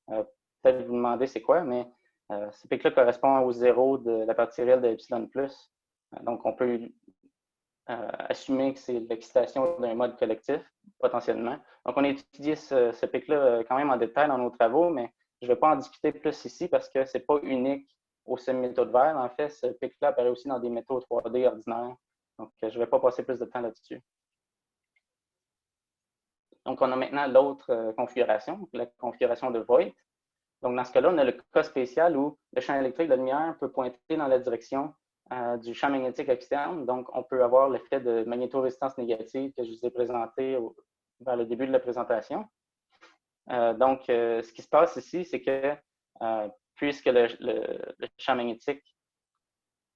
Peut-être vous demandez c'est quoi, mais ce pic-là correspond au zéro de la partie réelle de epsilon plus. Donc, on peut assumer que c'est l'excitation d'un mode collectif, potentiellement. Donc, on a étudié ce pic-là quand même en détail dans nos travaux, mais je ne vais pas en discuter plus ici parce que ce n'est pas unique aux semi-métaux de verre. En fait, ce pic-là apparaît aussi dans des métaux 3D ordinaires. Donc, je ne vais pas passer plus de temps là-dessus. Donc, on a maintenant l'autre configuration, la configuration de Voigt. Donc, dans ce cas-là, on a le cas spécial où le champ électrique de la lumière peut pointer dans la direction du champ magnétique externe. Donc, on peut avoir l'effet de magnétorésistance négative que je vous ai présenté vers le début de la présentation. Donc, ce qui se passe ici, c'est que puisque le champ magnétique,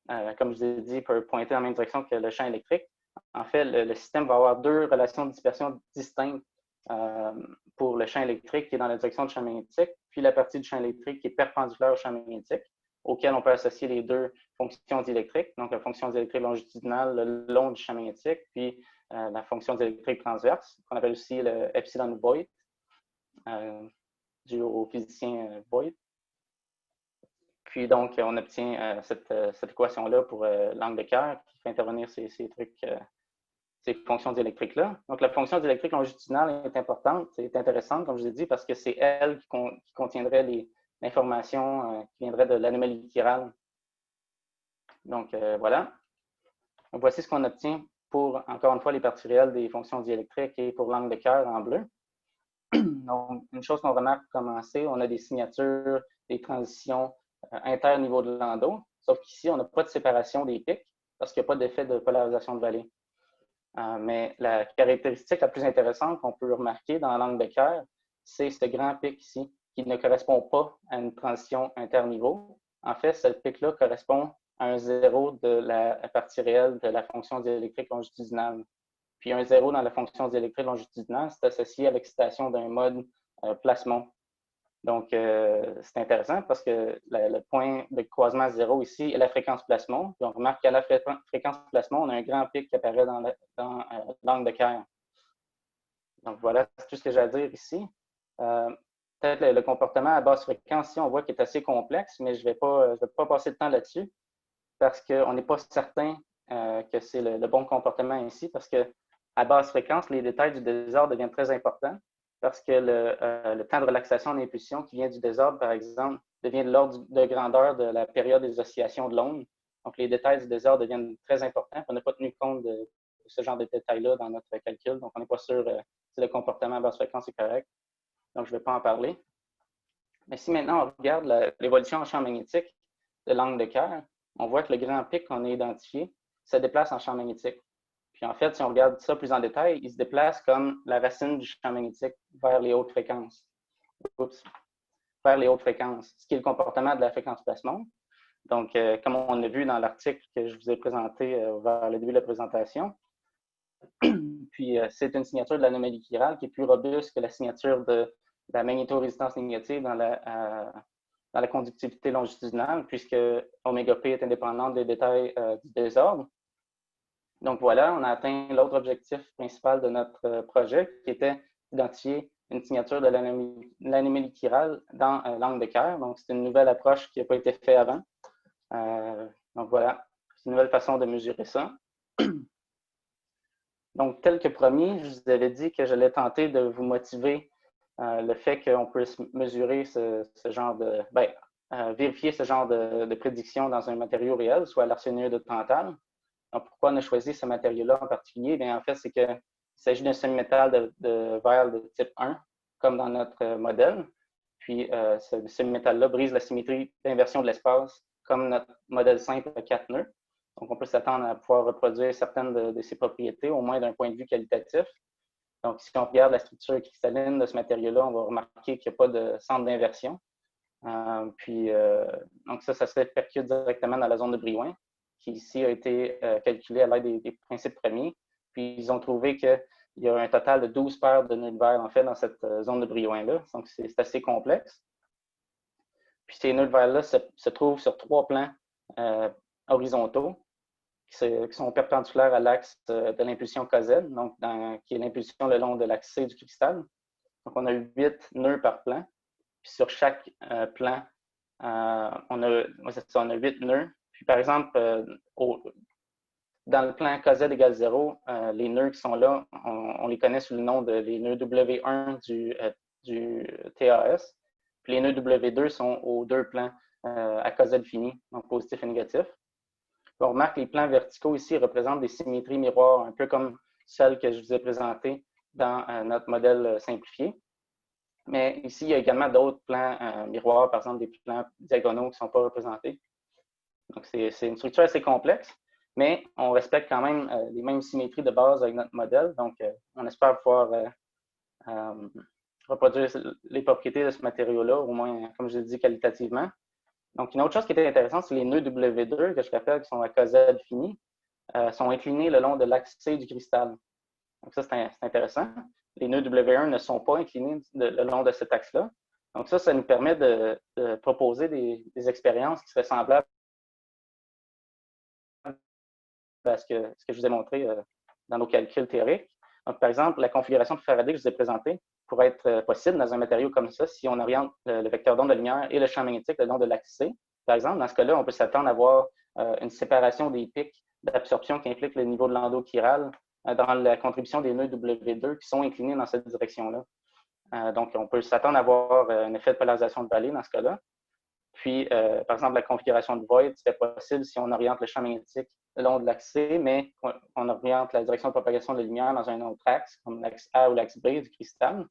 comme je vous ai dit, peut pointer dans la même direction que le champ électrique, en fait, le système va avoir deux relations de dispersion distinctes pour le champ électrique qui est dans la direction du champ magnétique, puis la partie du champ électrique qui est perpendiculaire au champ magnétique, auquel on peut associer les deux fonctions diélectriques, donc la fonction diélectrique longitudinale le long du champ magnétique, puis la fonction diélectrique transverse, qu'on appelle aussi le epsilon Voigt, dû au physicien Voigt. Puis donc, on obtient cette équation-là pour l'angle de Kerr qui fait intervenir ces fonctions diélectriques-là. Donc, la fonction diélectrique longitudinale est importante, c'est intéressante, comme je l'ai dit, parce que c'est elle qui contiendrait l'information qui viendrait de l'anomalie chirale. Donc, voilà. Donc, voici ce qu'on obtient pour, encore une fois, les parties réelles des fonctions diélectriques et pour l'angle de Kerr en bleu. Donc, une chose qu'on remarque pour commencer, on a des signatures, des transitions inter-niveau de Landau, sauf qu'ici, on n'a pas de séparation des pics parce qu'il n'y a pas d'effet de polarisation de vallée. Mais la caractéristique la plus intéressante qu'on peut remarquer dans l'angle de Kerr, c'est ce grand pic ici, qui ne correspond pas à une transition interniveau. En fait, ce pic-là correspond à un zéro de la partie réelle de la fonction diélectrique longitudinale. Puis un zéro dans la fonction diélectrique longitudinale, c'est associé à l'excitation d'un mode plasmon. Donc, c'est intéressant parce que le point de croisement zéro ici est la fréquence plasmon. Puis on remarque qu'à la fréquence plasmon, on a un grand pic qui apparaît dans l'angle de Kerr. Donc, voilà, c'est tout ce que j'ai à dire ici. Peut-être le comportement à basse fréquence, ici, on voit qu'il est assez complexe, mais je ne vais pas passer de temps là-dessus parce qu'on n'est pas certain que c'est le bon comportement ici parce qu'à basse fréquence, les détails du désordre deviennent très importants. Parce que le temps de relaxation d'impulsion qui vient du désordre, par exemple, devient de l'ordre de grandeur de la période des oscillations de l'onde. Donc, les détails du désordre deviennent très importants. On n'a pas tenu compte de ce genre de détails-là dans notre calcul. Donc, on n'est pas sûr si le comportement à basse fréquence est correct. Donc, je ne vais pas en parler. Mais si maintenant on regarde l'évolution en champ magnétique de l'angle de Kerr, on voit que le grand pic qu'on a identifié se déplace en champ magnétique. Puis en fait, si on regarde ça plus en détail, il se déplace comme la racine du champ magnétique vers les hautes fréquences. Oups. Vers les hautes fréquences, ce qui est le comportement de la fréquence plasmon. Donc, comme on a vu dans l'article que je vous ai présenté vers le début de la présentation, puis c'est une signature de l'anomalie chirale qui est plus robuste que la signature de la magnétorésistance négative dans la conductivité longitudinale, puisque oméga P est indépendante des détails du désordre. Donc voilà, on a atteint l'autre objectif principal de notre projet, qui était d'identifier une signature de l'anomalie chirale dans l'angle de Kerr. Donc c'est une nouvelle approche qui n'a pas été faite avant. Donc voilà, c'est une nouvelle façon de mesurer ça. Donc, tel que promis, je vous avais dit que j'allais tenter de vous motiver le fait qu'on puisse mesurer ce genre de... vérifier ce genre de prédiction dans un matériau réel, soit l'arsénure de Tantale. Donc, pourquoi on a choisi ce matériau-là en particulier? Bien, en fait, c'est qu'il s'agit d'un semi-métal de verre de type 1, comme dans notre modèle. Puis, ce semi-métal-là brise la symétrie d'inversion de l'espace, comme notre modèle simple à 4 nœuds. Donc, on peut s'attendre à pouvoir reproduire certaines de ses propriétés, au moins d'un point de vue qualitatif. Donc, si on regarde la structure cristalline de ce matériau-là, on va remarquer qu'il n'y a pas de centre d'inversion. Donc ça se répercute directement dans la zone de Brillouin, qui ici a été calculée à l'aide des principes premiers. Puis, ils ont trouvé qu'il y a un total de 12 paires de nœuds de verre, en fait, dans cette zone de Brillouin-là. Donc, c'est assez complexe. Puis, ces nœuds de verre-là se trouvent sur 3 plans horizontaux, qui sont perpendiculaires à l'axe de l'impulsion COZ, donc qui est l'impulsion le long de l'axe C du cristal. Donc, on a 8 nœuds par plan. Puis sur chaque plan, on a 8 nœuds. Puis par exemple, dans le plan KZ égale 0, les nœuds qui sont là, on les connaît sous le nom de les nœuds W1 du TAS. Puis les nœuds W2 sont aux 2 plans à KZ fini, donc positif et négatif. On remarque que les plans verticaux ici représentent des symétries miroirs, un peu comme celles que je vous ai présentées dans notre modèle simplifié. Mais ici, il y a également d'autres plans miroirs, par exemple des plans diagonaux qui ne sont pas représentés. Donc, c'est une structure assez complexe, mais on respecte quand même les mêmes symétries de base avec notre modèle. Donc, on espère pouvoir reproduire les propriétés de ce matériau-là, au moins, comme je l'ai dit, qualitativement. Donc, une autre chose qui était intéressante, c'est les nœuds W2, que je rappelle, qui sont à KZ fini, sont inclinés le long de l'axe C du cristal. Donc, ça, c'est intéressant. Les nœuds W1 ne sont pas inclinés le long de cet axe-là. Donc, ça nous permet de proposer des expériences qui seraient semblables à ce que je vous ai montré dans nos calculs théoriques. Donc, par exemple, la configuration de Faraday que je vous ai présentée pourrait être possible dans un matériau comme ça si on oriente le vecteur d'onde de lumière et le champ magnétique le long de l'axe C. Par exemple, dans ce cas-là, on peut s'attendre à avoir une séparation des pics d'absorption qui implique le niveau de l'endos chiral dans la contribution des nœuds W2 qui sont inclinés dans cette direction-là. Donc, on peut s'attendre à avoir un effet de polarisation de vallée dans ce cas-là. Puis, par exemple, la configuration de Voigt serait possible si on oriente le champ magnétique le long de l'axe C, mais on oriente la direction de propagation de la lumière dans un autre axe, comme l'axe A ou l'axe B du cristal.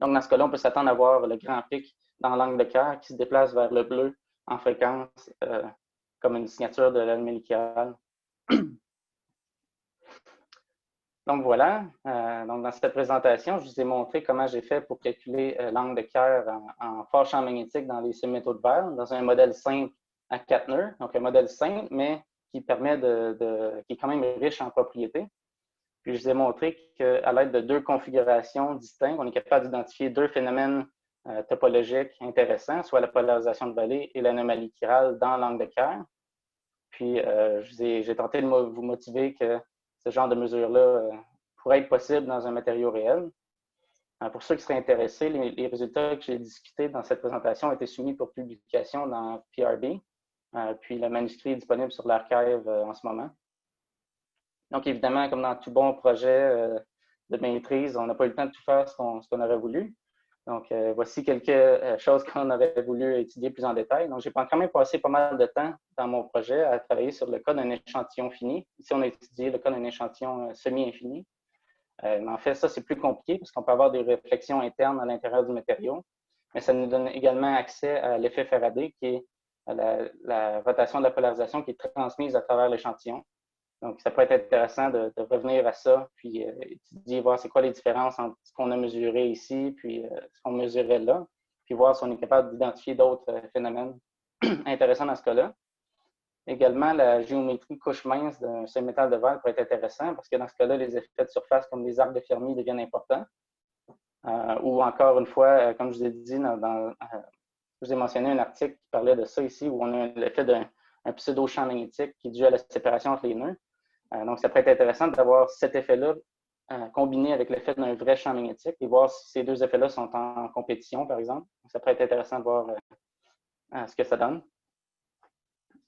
Donc, dans ce cas-là, on peut s'attendre à voir le grand pic dans l'angle de Kerr qui se déplace vers le bleu en fréquence, comme une signature de l'anomalie chirale. Donc voilà, donc dans cette présentation, je vous ai montré comment j'ai fait pour calculer l'angle de Kerr en fort champ magnétique dans les semi-métaux de verre, dans un modèle simple à 4 nœuds, donc un modèle simple, mais qui permet qui est quand même riche en propriétés. Puis je vous ai montré qu'à l'aide de 2 configurations distinctes, on est capable d'identifier 2 phénomènes topologiques intéressants, soit la polarisation de vallée et l'anomalie chirale dans l'angle de Kerr. Puis j'ai tenté de vous motiver que ce genre de mesure-là pourrait être possible dans un matériau réel. Pour ceux qui seraient intéressés, les résultats que j'ai discutés dans cette présentation ont été soumis pour publication dans PRB, puis le manuscrit est disponible sur l'archive en ce moment. Donc, évidemment, comme dans tout bon projet de maîtrise, on n'a pas eu le temps de tout faire ce qu'on aurait voulu. Donc, voici quelques choses qu'on avait voulu étudier plus en détail. Donc, j'ai quand même passé pas mal de temps dans mon projet à travailler sur le cas d'un échantillon fini. Ici, on a étudié le cas d'un échantillon semi-infini. Mais en fait, ça, c'est plus compliqué parce qu'on peut avoir des réflexions internes à l'intérieur du matériau. Mais ça nous donne également accès à l'effet Faraday, qui est la rotation de la polarisation qui est transmise à travers l'échantillon. Donc, ça peut être intéressant de revenir à ça, puis étudier, voir c'est quoi les différences entre ce qu'on a mesuré ici, puis ce qu'on mesurait là, puis voir si on est capable d'identifier d'autres phénomènes intéressants dans ce cas-là. Également, la géométrie couche mince d'un seul métal de verre peut être intéressant parce que dans ce cas-là, les effets de surface comme les arcs de Fermi deviennent importants. Ou encore une fois, comme je vous ai dit, je vous ai mentionné un article qui parlait de ça ici, où on a l'effet d'un pseudo-champ magnétique qui est dû à la séparation entre les nœuds. Donc, ça peut être intéressant d'avoir cet effet-là combiné avec l'effet d'un vrai champ magnétique et voir si ces deux effets-là sont en compétition, par exemple. Donc, ça peut être intéressant de voir ce que ça donne.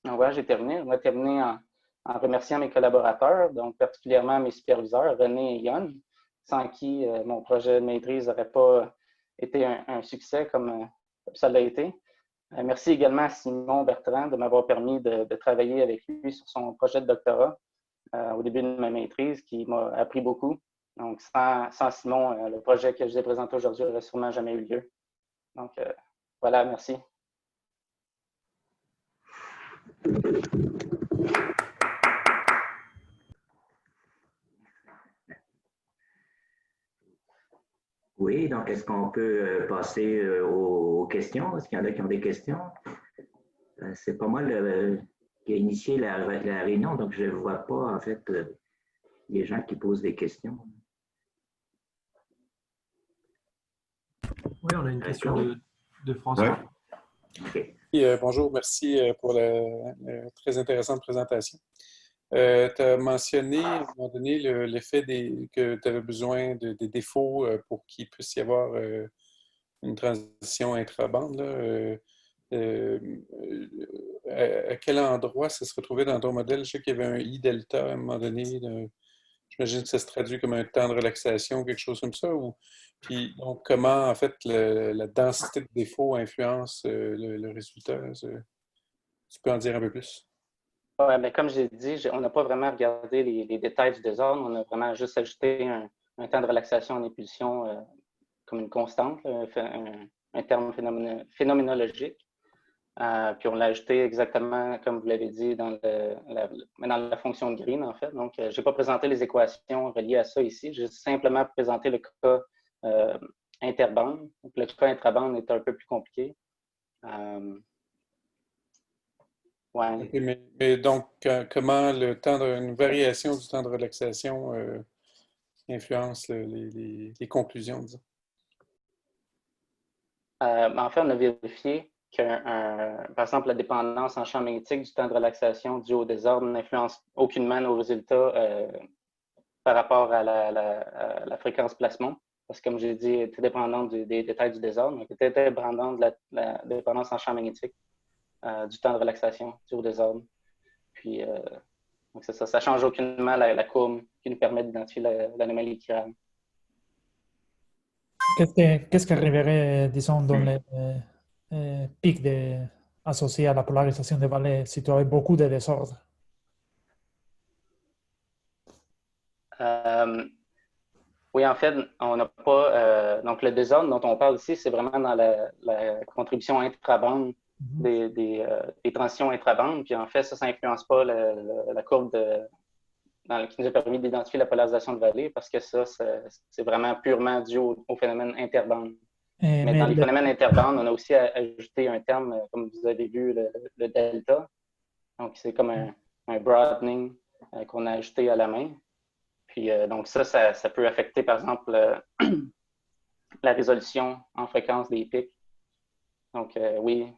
Donc voilà, j'ai terminé. On va terminer en remerciant mes collaborateurs, donc particulièrement mes superviseurs, René et Yann, sans qui mon projet de maîtrise n'aurait pas été un succès comme ça l'a été. Merci également à Simon Bertrand de m'avoir permis de travailler avec lui sur son projet de doctorat au début de ma maîtrise, qui m'a appris beaucoup. Donc, sans Simon, le projet que je vous ai présenté aujourd'hui n'aurait sûrement jamais eu lieu. Donc, voilà, merci. Oui, donc est-ce qu'on peut passer aux questions? Est-ce qu'il y en a qui ont des questions? C'est pas moi qui a initié la réunion, donc je ne vois pas en fait les gens qui posent des questions. Oui, on a une question de François. Ouais. Okay. Bonjour, merci pour la très intéressante présentation. Tu as mentionné à un moment donné l'effet que tu avais besoin des défauts pour qu'il puisse y avoir une transition intrabande. À quel endroit ça se retrouvait dans ton modèle? Je sais qu'il y avait un I delta à un moment donné. J'imagine que ça se traduit comme un temps de relaxation, quelque chose comme ça. Puis, donc, comment, en fait, la densité de défauts influence le résultat? Tu peux en dire un peu plus? Ouais, mais comme j'ai dit, on n'a pas vraiment regardé les détails du désordre. On a vraiment juste ajouté un temps de relaxation en épulsion comme une constante, un terme phénoménologique. Puis on l'a ajouté exactement comme vous l'avez dit dans la fonction de Green, en fait. Donc, je n'ai pas présenté les équations reliées à ça ici. J'ai simplement présenté le cas interbande. Donc, le cas intrabande est un peu plus compliqué. Ouais. Okay, mais donc, comment une variation du temps de relaxation influence les conclusions, disons? En fait, on a vérifié que, par exemple, la dépendance en champ magnétique du temps de relaxation dû au désordre n'influence aucunement nos résultats par rapport à la fréquence plasmon. Parce que, comme j'ai dit, elle était dépendante des détails du désordre, donc elle était dépendante de la dépendance en champ magnétique du temps de relaxation dû au désordre. Puis, donc c'est ça, ça ne change aucunement la courbe qui nous permet d'identifier l'anomalie chirale. Qu'est-ce qui arriverait, disons, dans les pics associés à la polarisation des vallées si tu avais beaucoup de désordre? Oui, en fait, on n'a pas... donc, le désordre dont on parle ici, c'est vraiment dans la contribution intrabande des transitions intrabandes. Puis, en fait, ça n'influence pas la courbe qui nous a permis d'identifier la polarisation de vallée parce que ça, c'est vraiment purement dû au phénomène interbande. Mais dans les phénomènes interbandes, on a aussi ajouté un terme, comme vous avez vu, le delta. Donc, c'est comme un broadening qu'on a ajouté à la main. Puis, donc ça peut affecter, par exemple, la résolution en fréquence des pics. Donc, oui,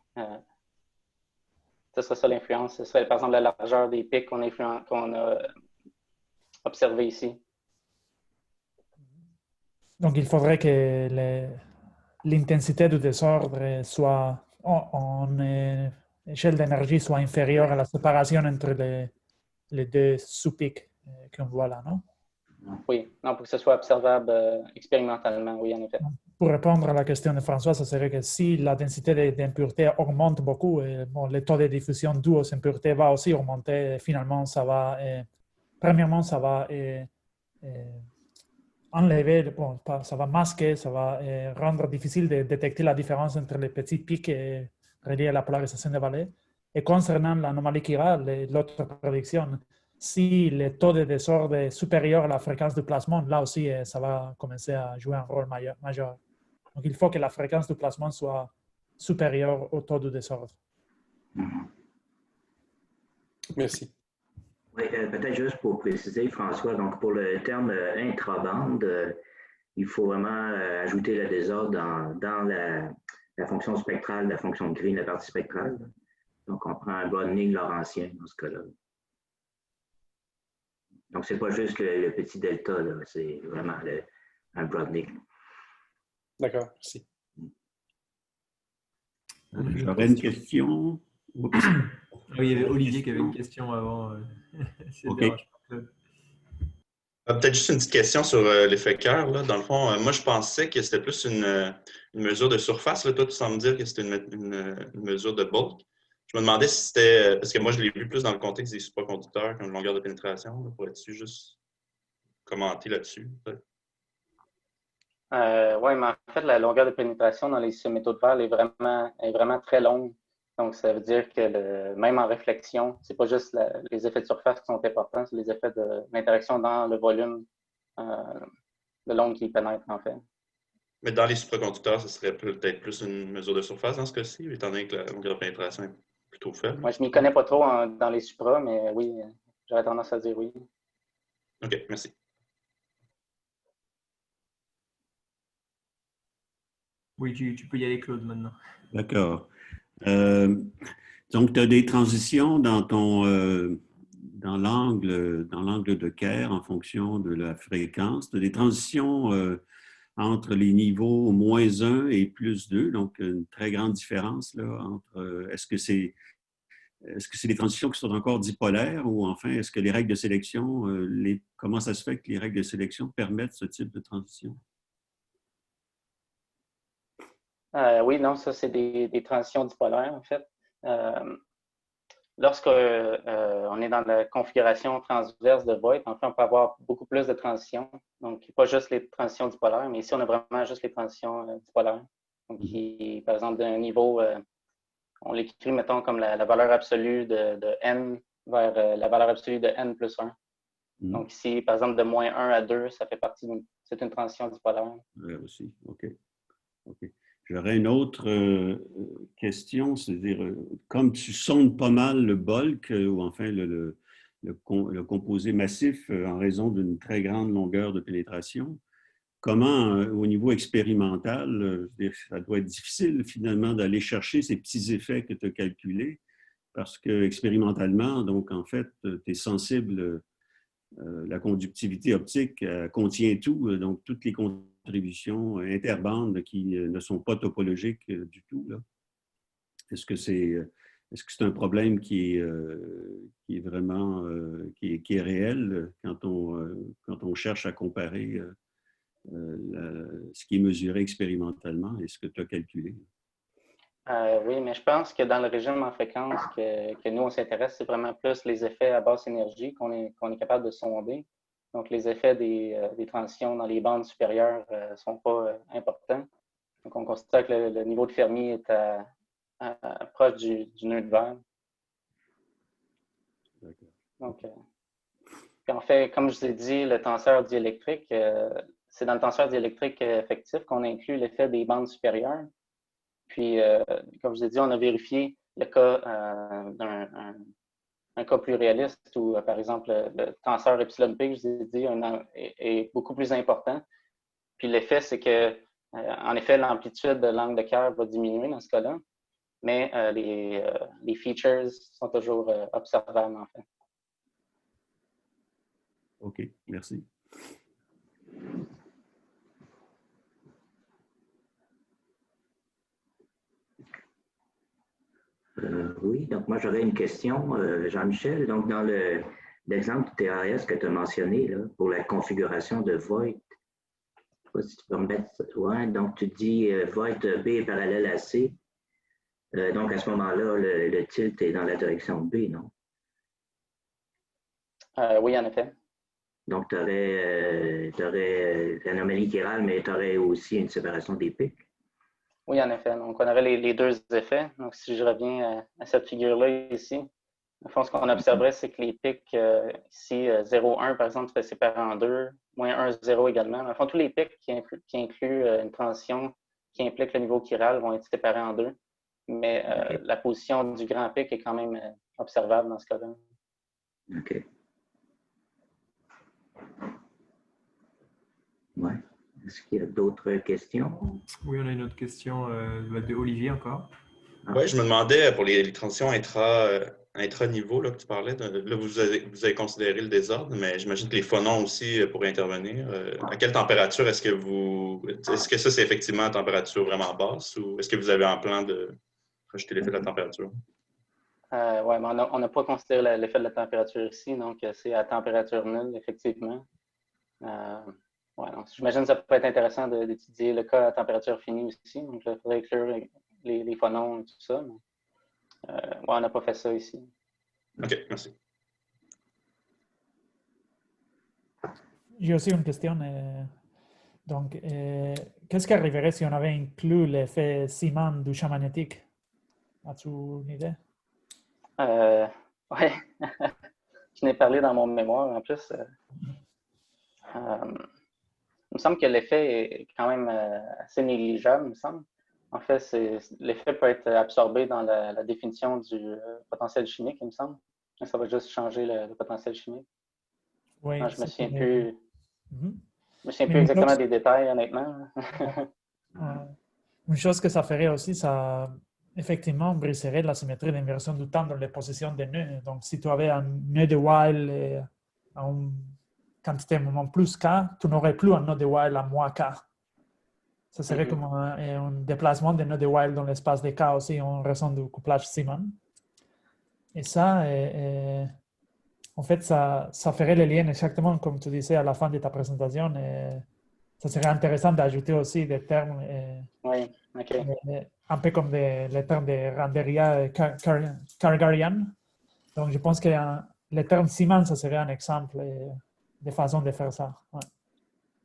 ce serait ça l'influence. Ce serait, par exemple, la largeur des pics qu'on a observé ici. Donc, il faudrait que l'intensité du désordre soit en échelle d'énergie soit inférieure à la séparation entre les deux sous-pics qu'on voit là, non? Oui, non, pour que ce soit observable expérimentalement, oui, en effet. pour répondre à la question de François, ce serait que si la densité d'impuretés augmente beaucoup, bon, le taux de diffusion dû aux impuretés va aussi augmenter. Et finalement, ça va, premièrement, ça va enlever, bon, ça va masquer, ça va rendre difficile de détecter la différence entre les petits pics reliés à la polarisation des vallées. Et concernant l'anomalie chirale, l'autre prédiction, si le taux de désordre est supérieur à la fréquence du placement, là aussi, ça va commencer à jouer un rôle majeur. Donc, il faut que la fréquence du placement soit supérieure au taux de désordre. Merci. Oui, peut-être juste pour préciser, François, donc pour le terme intrabande, il faut vraiment ajouter le désordre dans la fonction spectrale, la fonction de Green, la partie spectrale. Donc, on prend un broadening laurentien dans ce cas-là. Donc, ce n'est pas juste le petit delta, c'est vraiment un broadening. D'accord, merci. J'aurais une question. Oups. Oui, il y avait Olivier qui avait une question avant. OK. Peut-être juste une petite question sur l'effet cœur. Dans le fond, moi, je pensais que c'était plus une mesure de surface. Là. Toi, tu sembles dire que c'était une mesure de bulk. Je me demandais si c'était... Parce que moi, je l'ai vu plus dans le contexte des supraconducteurs comme longueur de pénétration. Là, pourrais-tu juste commenter là-dessus? Oui, mais en fait, la longueur de pénétration dans les métaux de verre est vraiment très longue. Donc, ça veut dire que même en réflexion, ce n'est pas juste les effets de surface qui sont importants, c'est les effets de l'interaction dans le volume de l'onde qui pénètre, en fait. Mais dans les supraconducteurs, ce serait peut-être plus une mesure de surface dans ce cas-ci, étant donné que la longueur de pénétration est plutôt faible. Moi, je ne m'y connais pas trop dans les supras, mais oui, j'aurais tendance à dire oui. OK, merci. Oui, tu peux y aller, Claude, maintenant. D'accord. Donc, tu as des transitions dans dans l'angle de Kerr en fonction de la fréquence. Tu as des transitions entre les niveaux -1 et +2, donc une très grande différence là, entre est-ce que c'est des transitions qui sont encore dipolaires ou enfin est-ce que les règles de sélection, comment ça se fait que les règles de sélection permettent ce type de transition? Oui, non, ça, c'est des transitions dipolaires, en fait. Lorsqu'on est dans la configuration transverse de Voigt, en fait, on peut avoir beaucoup plus de transitions. Donc, pas juste les transitions dipolaires, mais ici, on a vraiment juste les transitions dipolaires. Donc, par exemple, d'un niveau, on l'écrit, mettons, comme la valeur absolue de n vers la valeur absolue de n plus 1. Donc, ici, par exemple, de -1 à 2, ça fait partie c'est une transition dipolaire. Oui, aussi, OK. J'aurais une autre question, c'est-à-dire, comme tu sondes pas mal le bulk, ou enfin le composé massif en raison d'une très grande longueur de pénétration, comment, au niveau expérimental, ça doit être difficile finalement d'aller chercher ces petits effets que tu as calculés, parce que expérimentalement, donc en fait, tu es sensible, la conductivité optique contient tout, donc toutes les contributions interbandes qui ne sont pas topologiques du tout. Est-ce que c'est un problème qui est vraiment qui est réel quand on cherche à comparer ce qui est mesuré expérimentalement et ce que tu as calculé? Oui, mais je pense que dans le régime en fréquence que nous, on s'intéresse, c'est vraiment plus les effets à basse énergie qu'on est capable de sonder. Donc, les effets des transitions dans les bandes supérieures ne sont pas importants. Donc, on considère que le niveau de Fermi est proche du nœud de verre. Donc, puis en fait, comme je vous ai dit, le tenseur diélectrique, c'est dans le tenseur diélectrique effectif qu'on inclut l'effet des bandes supérieures. Puis, comme je vous ai dit, on a vérifié le cas un cas plus réaliste où, par exemple, le tenseur epsilon p, je vous ai dit, est beaucoup plus important. Puis l'effet, c'est que, en effet, l'amplitude de l'angle de Kerr va diminuer dans ce cas-là, mais les features sont toujours observables, en fait. OK, merci. Oui, donc moi j'aurais une question, Jean-Michel. Donc dans l'exemple TAS que tu as mentionné là, pour la configuration de Voigt, pas si tu peux me mettre. Ouais, donc, tu dis void B est parallèle à C. Donc, à ce moment-là, le tilt est dans la direction de B, non? Oui, en effet. Donc, tu aurais l'anomalie chirale, mais tu aurais aussi une séparation des pics. Oui, en effet. Donc, on aurait les deux effets. Donc, si je reviens à cette figure-là ici, au fond, ce qu'on observerait, c'est que les pics, ici, 0, 1, par exemple, se fait séparer en deux, moins 1, 0 également. En fond, tous les pics qui incluent une transition qui implique le niveau chiral vont être séparés en deux. Mais la position du grand pic est quand même observable dans ce cas-là. OK. Ouais. Est-ce qu'il y a d'autres questions? Oui, on a une autre question de Olivier encore. Oui, je me demandais pour les transitions intra-niveau que tu parlais, là, vous avez considéré le désordre, mais j'imagine que les phonons aussi pourraient intervenir. À quelle température est-ce que ça, c'est effectivement à température vraiment basse ou est-ce que vous avez en plan de rajouter l'effet de la température? Oui, mais on n'a pas considéré l'effet de la température ici, donc c'est à température nulle, effectivement. Ouais, j'imagine que ça peut être intéressant d'étudier le cas à température finie aussi. Donc, il faudrait inclure les phonons et tout ça. Mais, ouais, on n'a pas fait ça ici. OK, merci. J'ai aussi une question. Donc, qu'est-ce qui arriverait si on avait inclus l'effet Zeeman du champ magnétique? As-tu une idée? Oui, je n'ai parlé dans mon mémoire en plus. Il me semble que l'effet est quand même assez négligeable, il me semble. En fait, l'effet peut être absorbé dans la définition du potentiel chimique, il me semble. Ça va juste changer le potentiel chimique. Oui, je me souviens plus. Mm-hmm. Je me souviens plus exactement des détails, honnêtement. Une chose que ça ferait aussi, ça effectivement briserait la symétrie d'inversion du temps dans les positions des nœuds. Donc, si tu avais un nœud de Weil à une quantité de moment plus K, tu n'aurais plus un nœud de Weil à moins K. Ça serait comme un déplacement des nœuds de Weil dans l'espace de K aussi en raison du couplage Zeeman. Et ça, en fait, ça ferait le lien exactement comme tu disais à la fin de ta présentation. Et ça serait intéressant d'ajouter aussi des termes, oui, OK. Un peu comme les termes de Randeria et Kargarian. Donc, je pense que le terme Zeeman, ça serait un exemple de façon de faire ça. Ouais.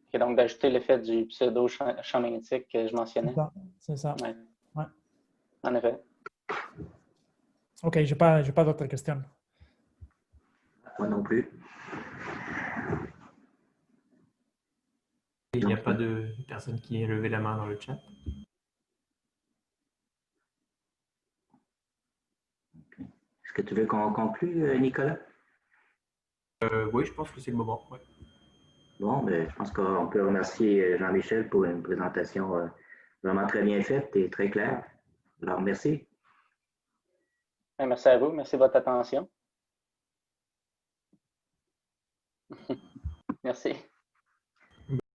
Okay, donc, d'ajouter l'effet du pseudo-champ magnétique que je mentionnais. C'est ça. Ouais. Ouais. En effet. OK, je n'ai pas d'autres questions. Moi non plus. Il n'y a pas de personne qui ait levé la main dans le chat. Est-ce que tu veux qu'on conclue, Nicolas? Oui, je pense que c'est le moment. Ouais. Bon, ben, je pense qu'on peut remercier Jean-Michel pour une présentation vraiment très bien faite et très claire. Alors, merci. Merci à vous. Merci de votre attention. Merci.